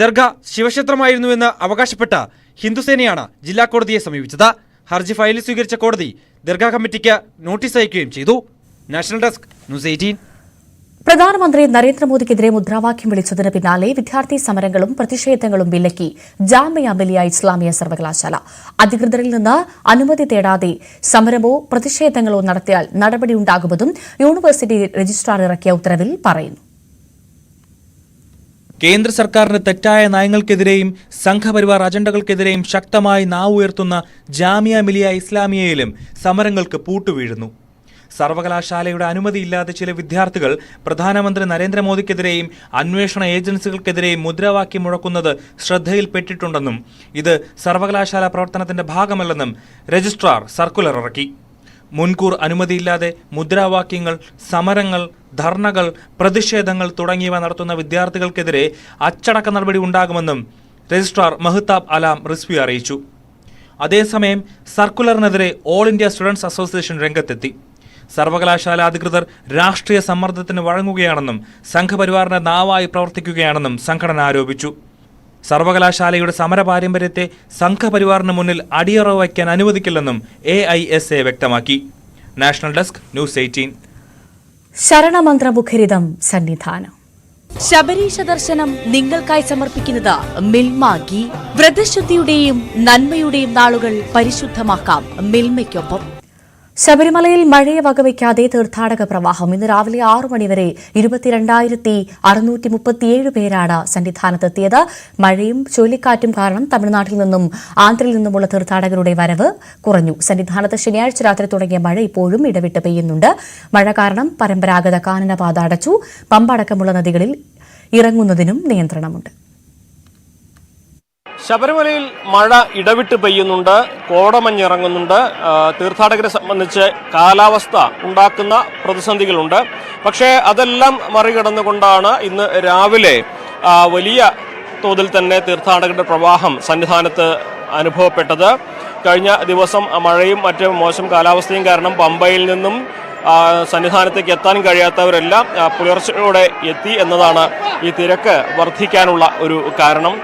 ദർഗ ശിവക്ഷേത്രമായിരുന്നുവെന്ന് അവകാശപ്പെട്ട ഹിന്ദുസേനയാണ് ജില്ലാ കോടതിയെ സമീപിച്ചത്. ഹർജി ഫയലിൽ സ്വീകരിച്ച കോടതി ദർഗ കമ്മിറ്റിക്ക് നോട്ടീസ് അയക്കുകയും ചെയ്തു. National desk news 18. പ്രധാനമന്ത്രി നരേന്ദ്രമോദിക്കെതിരെ മുദ്രാവാക്യം വിളിച്ചതിന് പിന്നാലെ വിദ്യാർത്ഥി സമരങ്ങളും പ്രതിഷേധങ്ങളും വിലക്കി ജാമിയ മിലിയ ഇസ്ലാമിയ സർവകലാശാല. അധികൃതരിൽ നിന്ന് അനുമതി തേടാതെ സമരമോ പ്രതിഷേധങ്ങളോ നടത്തിയാൽ നടപടിയുണ്ടാകുമെന്നും യൂണിവേഴ്സിറ്റി രജിസ്ട്രാർ ഇറക്കിയ ഉത്തരവിൽ പറയുന്നു. കേന്ദ്ര സർക്കാരിന്റെ തെറ്റായ നയങ്ങൾക്കെതിരെയും സംഘപരിവാർ അജണ്ടകൾക്കെതിരെയും ശക്തമായി നാവുയർത്തുന്ന ജാമിയ മിലിയ ഇസ്ലാമിയയിലും സമരങ്ങൾക്ക് പൂട്ടുവീഴുന്നു. സർവകലാശാലയുടെ അനുമതിയില്ലാതെ ചില വിദ്യാർത്ഥികൾ പ്രധാനമന്ത്രി നരേന്ദ്രമോദിക്കെതിരെയും അന്വേഷണ ഏജൻസികൾക്കെതിരെയും മുദ്രാവാക്യം മുഴക്കുന്നത് ശ്രദ്ധയിൽപ്പെട്ടിട്ടുണ്ടെന്നും ഇത് സർവകലാശാല പ്രവർത്തനത്തിന്റെ ഭാഗമല്ലെന്നും രജിസ്ട്രാർ സർക്കുലർ ഇറക്കി. മുൻകൂർ അനുമതിയില്ലാതെ മുദ്രാവാക്യങ്ങൾ, സമരങ്ങൾ, ധർണകൾ, പ്രതിഷേധങ്ങൾ തുടങ്ങിയവ നടത്തുന്ന വിദ്യാർത്ഥികൾക്കെതിരെ അച്ചടക്ക നടപടി ഉണ്ടാകുമെന്നും രജിസ്ട്രാർ മഹ്താബ് അലാം റിസ്വി അറിയിച്ചു. അതേസമയം സർക്കുലറിനെതിരെ ഓൾ ഇന്ത്യ സ്റ്റുഡൻസ് അസോസിയേഷൻ രംഗത്തെത്തി. സർവകലാശാല അധികൃതർ രാഷ്ട്രീയ സമ്മർദ്ദത്തിന് വഴങ്ങുകയാണെന്നും സംഘപരിവാറിന്റെ നാവായി പ്രവർത്തിക്കുകയാണെന്നും സംഘടന ആരോപിച്ചു. സർവകലാശാലയുടെ സമര പാരമ്പര്യത്തെ സംഘപരിവാറിന് മുന്നിൽ അടിയറവ് വയ്ക്കാൻ അനുവദിക്കില്ലെന്നും AISA വ്യക്തമാക്കി. National desk news 18. ശരണമന്ത്രമുഖരിതം സന്നിധാനം. ശബരീശ ദർശനം നിങ്ങൾക്കായി സമർപ്പിക്കുന്നത് മിൽമ ഗീ. വ്രതശുദ്ധിയുടെയും നന്മയുടെയും നാളുകൾ പരിശുദ്ധമാക്കാം മിൽമയ്ക്കൊപ്പം. ശബരിമലയിൽ മഴയെ വകവയ്ക്കാതെ തീർത്ഥാടക പ്രവാഹം. ഇന്ന് രാവിലെ 6 മണിവരെ 22,637 പേരാണ് സന്നിധാനത്തെത്തിയത്. മഴയും ചുഴലിക്കാറ്റും കാരണം തമിഴ്നാട്ടിൽ നിന്നും ആന്ധ്രയിൽ നിന്നുമുള്ള തീർത്ഥാടകരുടെ വരവ് കുറഞ്ഞു. സന്നിധാനത്ത് ശനിയാഴ്ച രാത്രി തുടങ്ങിയ മഴ ഇപ്പോഴും ഇടവിട്ട് പെയ്യുന്നുണ്ട്. മഴ കാരണം പരമ്പരാഗത കാനനപാത അടച്ചു. പമ്പ അടക്കമുള്ള നദികളിൽ ഇറങ്ങുന്നതിനും നിയന്ത്രണമുണ്ട്. ശബരിമലയിൽ മഴ ഇടവിട്ട് പെയ്യുന്നുണ്ട്, കോടമഞ്ഞിറങ്ങുന്നുണ്ട്. തീർത്ഥാടകരെ സംബന്ധിച്ച് കാലാവസ്ഥ ഉണ്ടാക്കുന്ന പ്രതിസന്ധികളുണ്ട്. പക്ഷേ അതെല്ലാം മറികടന്നുകൊണ്ടാണ് ഇന്ന് രാവിലെ വലിയ തോതിൽ തന്നെ തീർത്ഥാടകരുടെ പ്രവാഹം സന്നിധാനത്ത് അനുഭവപ്പെട്ടത്. കഴിഞ്ഞ ദിവസം മഴയും മറ്റ് മോശം കാലാവസ്ഥയും കാരണം പമ്പയിൽ നിന്നും സന്നിധാനത്തേക്ക് എത്താൻ കഴിയാത്തവരെല്ലാം പുലർച്ചയോടെ എത്തി എന്നതാണ് ഈ തിരക്ക് വർദ്ധിക്കാനുള്ള ഒരു കാരണം.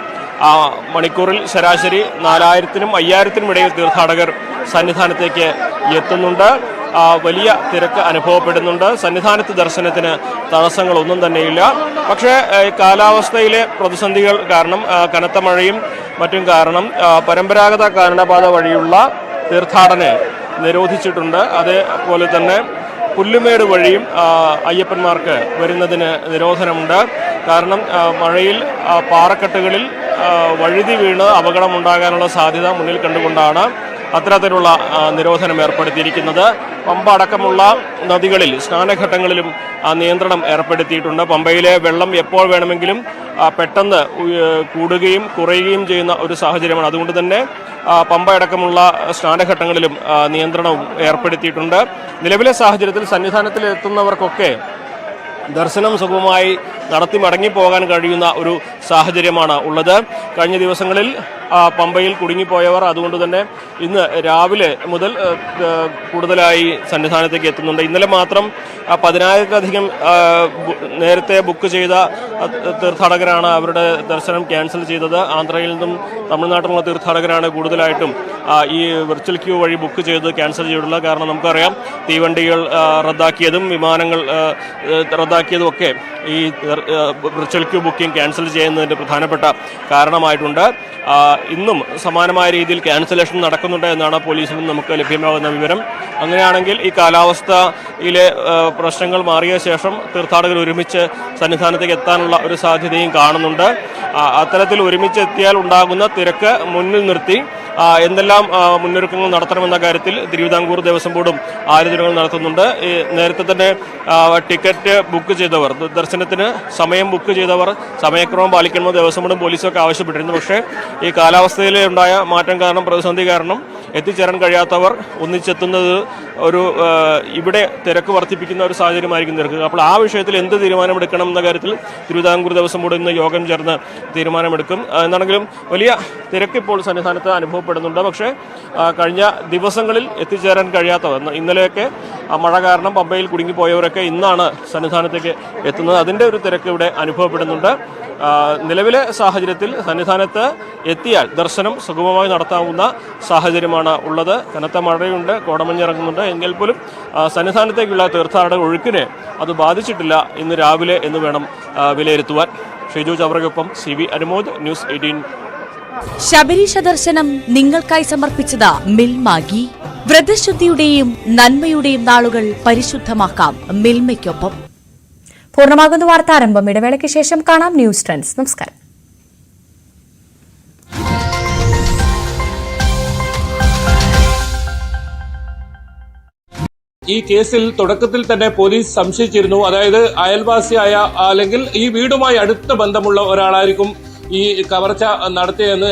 മണിക്കൂറിൽ ശരാശരി 4,000-നും 5,000-നും ഇടയിൽ തീർത്ഥാടകർ സന്നിധാനത്തേക്ക് എത്തുന്നുണ്ട്. വലിയ തിരക്ക് അനുഭവപ്പെടുന്നുണ്ട്. സന്നിധാനത്ത് ദർശനത്തിന് തടസ്സങ്ങളൊന്നും തന്നെയില്ല. പക്ഷേ കാലാവസ്ഥയിലെ പ്രതിസന്ധികൾ കാരണം, കനത്ത മഴയും മറ്റും കാരണം പരമ്പരാഗത കാനനപാത വഴിയുള്ള തീർത്ഥാടനം നിരോധിച്ചിട്ടുണ്ട്. അതേപോലെ തന്നെ പുല്ലുമേട് വഴിയും അയ്യപ്പന്മാർക്ക് വരുന്നതിന് നിരോധനമുണ്ട്. കാരണം മഴയിൽ പാറക്കെട്ടുകളിൽ വഴുതി വീണ് അപകടമുണ്ടാകാനുള്ള സാധ്യത മുന്നിൽ കണ്ടുകൊണ്ടാണ് അത്തരത്തിലുള്ള നിരോധനം ഏർപ്പെടുത്തിയിരിക്കുന്നത്. പമ്പ അടക്കമുള്ള നദികളിൽ സ്നാനഘട്ടങ്ങളിലും നിയന്ത്രണം ഏർപ്പെടുത്തിയിട്ടുണ്ട്. പമ്പയിലെ വെള്ളം എപ്പോൾ വേണമെങ്കിലും പെട്ടെന്ന് കൂടുകയും കുറയുകയും ചെയ്യുന്ന ഒരു സാഹചര്യമാണ്. അതുകൊണ്ട് തന്നെ പമ്പ അടക്കമുള്ള സ്നാനഘട്ടങ്ങളിലും നിയന്ത്രണവും ഏർപ്പെടുത്തിയിട്ടുണ്ട്. നിലവിലെ സാഹചര്യത്തിൽ സന്നിധാനത്തിൽ എത്തുന്നവർക്കൊക്കെ ദർശനം സുഗമമായി നടത്തി മടങ്ങിപ്പോകാൻ കഴിയുന്ന ഒരു സാഹചര്യമാണ് ഉള്ളത്. കഴിഞ്ഞ ദിവസങ്ങളിൽ പമ്പയിൽ കുടുങ്ങിപ്പോയവർ അതുകൊണ്ട് തന്നെ ഇന്ന് രാവിലെ മുതൽ കൂടുതലായി സന്നിധാനത്തേക്ക് എത്തുന്നുണ്ട്. ഇന്നലെ മാത്രം 10,000-ലധികം നേരത്തെ ബുക്ക് ചെയ്ത തീർത്ഥാടകരാണ് അവരുടെ ദർശനം ക്യാൻസൽ ചെയ്തത്. ആന്ധ്രയിൽ നിന്നും തമിഴ്നാട്ടിൽ നിന്നുള്ള തീർത്ഥാടകരാണ് കൂടുതലായിട്ടും ഈ വിർച്വൽ ക്യൂ വഴി ബുക്ക് ചെയ്ത് ക്യാൻസൽ ചെയ്തിട്ടുള്ളത്. കാരണം നമുക്കറിയാം തീവണ്ടികൾ റദ്ദാക്കിയതും വിമാനങ്ങൾ റദ്ദാക്കിയതും ഒക്കെ ഈ വിർച്വൽ ക്യൂ ബുക്കിംഗ് ക്യാൻസൽ ചെയ്യുന്നതിൻ്റെ പ്രധാനപ്പെട്ട കാരണമായിട്ടുണ്ട്. ഇന്നും സമാനമായ രീതിയിൽ ക്യാൻസലേഷൻ നടക്കുന്നുണ്ട് എന്നാണ് പോലീസിൽ നിന്ന് നമുക്ക് ലഭ്യമാകുന്ന വിവരം. അങ്ങനെയാണെങ്കിൽ ഈ കാലാവസ്ഥയിലെ പ്രശ്നങ്ങൾ മാറിയ ശേഷം തീർത്ഥാടകർ ഒരുമിച്ച് സന്നിധാനത്തേക്ക് എത്താനുള്ള ഒരു സാധ്യതയും കാണുന്നുണ്ട്. അത്തരത്തിൽ ഒരുമിച്ചെത്തിയാൽ ഉണ്ടാകുന്ന തിരക്ക് മുന്നിൽ നിർത്തി എന്തെല്ലാം മുന്നൊരുക്കങ്ങൾ നടത്തണമെന്ന കാര്യത്തിൽ തിരുവിതാംകൂർ ദേവസ്വം ബോർഡും ആലോചനകൾ നടത്തുന്നുണ്ട്. നേരത്തെ തന്നെ ടിക്കറ്റ് ബുക്ക് ചെയ്തവർ, ദർശനത്തിന് സമയം ബുക്ക് ചെയ്തവർ സമയക്രമം പാലിക്കണമെന്ന് ദേവസ്വം ബോർഡും പോലീസൊക്കെ ആവശ്യപ്പെട്ടിരുന്നു. പക്ഷേ ഈ കാലാവസ്ഥയിലെ ഉണ്ടായ മാറ്റം കാരണം, പ്രതിസന്ധി കാരണം എത്തിച്ചേരാൻ കഴിയാത്തവർ ഒന്നിച്ചെത്തുന്നത് ഇവിടെ തിരക്ക് വർദ്ധിപ്പിക്കുന്ന ഒരു സാഹചര്യമായിരിക്കും നിൽക്കുക. അപ്പോൾ ആ വിഷയത്തിൽ എന്ത് തീരുമാനമെടുക്കണം എന്ന കാര്യത്തിൽ തിരുവിതാംകൂർ ദേവസ്വം ബോർഡ് ഇന്ന് യോഗം ചേർന്ന് തീരുമാനമെടുക്കും. എന്നാണെങ്കിലും വലിയ തിരക്ക് ഇപ്പോൾ സന്നിധാനത്ത് അനുഭവപ്പെടുന്നുണ്ട്. പക്ഷേ കഴിഞ്ഞ ദിവസങ്ങളിൽ എത്തിച്ചേരാൻ കഴിയാത്തവർ, ഇന്നലെയൊക്കെ മഴ കാരണം പമ്പയിൽ കുടുങ്ങിപ്പോയവരൊക്കെ ഇന്നാണ് സന്നിധാനത്തേക്ക് എത്തുന്നത്. അതിൻ്റെ ഒരു തിരക്ക് ഇവിടെ അനുഭവപ്പെടുന്നുണ്ട്. നിലവിലെ സാഹചര്യത്തിൽ സന്നിധാനത്ത് എത്തിയാൽ ദർശനം സുഗമമായി നടത്താവുന്ന സാഹചര്യമാണ് ഉള്ളത്. കനത്ത മഴയുണ്ട്, കോടമഞ്ഞിറങ്ങുന്നുണ്ട്. എങ്കിൽ പോലും സന്നിധാനത്തേക്കുള്ള തീർത്ഥാടക ഒഴുക്കിനെ അത് ബാധിച്ചിട്ടില്ല ഇന്ന് രാവിലെ എന്ന് വേണം വിലയിരുത്തുവാൻ. ഷിജു ചവറയ്ക്കൊപ്പം CV അനുമോദ്, ന്യൂസ് 18. ശബരീശ ദർശനം നിങ്ങൾക്കായി സമർപ്പിച്ചത് മിൽമാഗി. വ്രതശുദ്ധിയുടെയും നന്മയുടെയും നാളുകൾ പരിശുദ്ധമാക്കാം മിൽമയ്ക്കൊപ്പം. പൂർണ്ണമാകുന്ന വാർത്താരംഭം. ഇടവേളയ്ക്ക് ശേഷം കാണാം ന്യൂസ് ട്രെൻഡ്സ്. നമസ്കാരം. ഈ കേസിൽ തുടക്കത്തിൽ തന്നെ പോലീസ് സംശയിച്ചിരുന്നു. അതായത് അയൽവാസിയായ അല്ലെങ്കിൽ ഈ വീടുമായി അടുത്ത ബന്ധമുള്ള ഒരാളായിരിക്കും ഈ കവർച്ച നടത്തിയെന്ന്.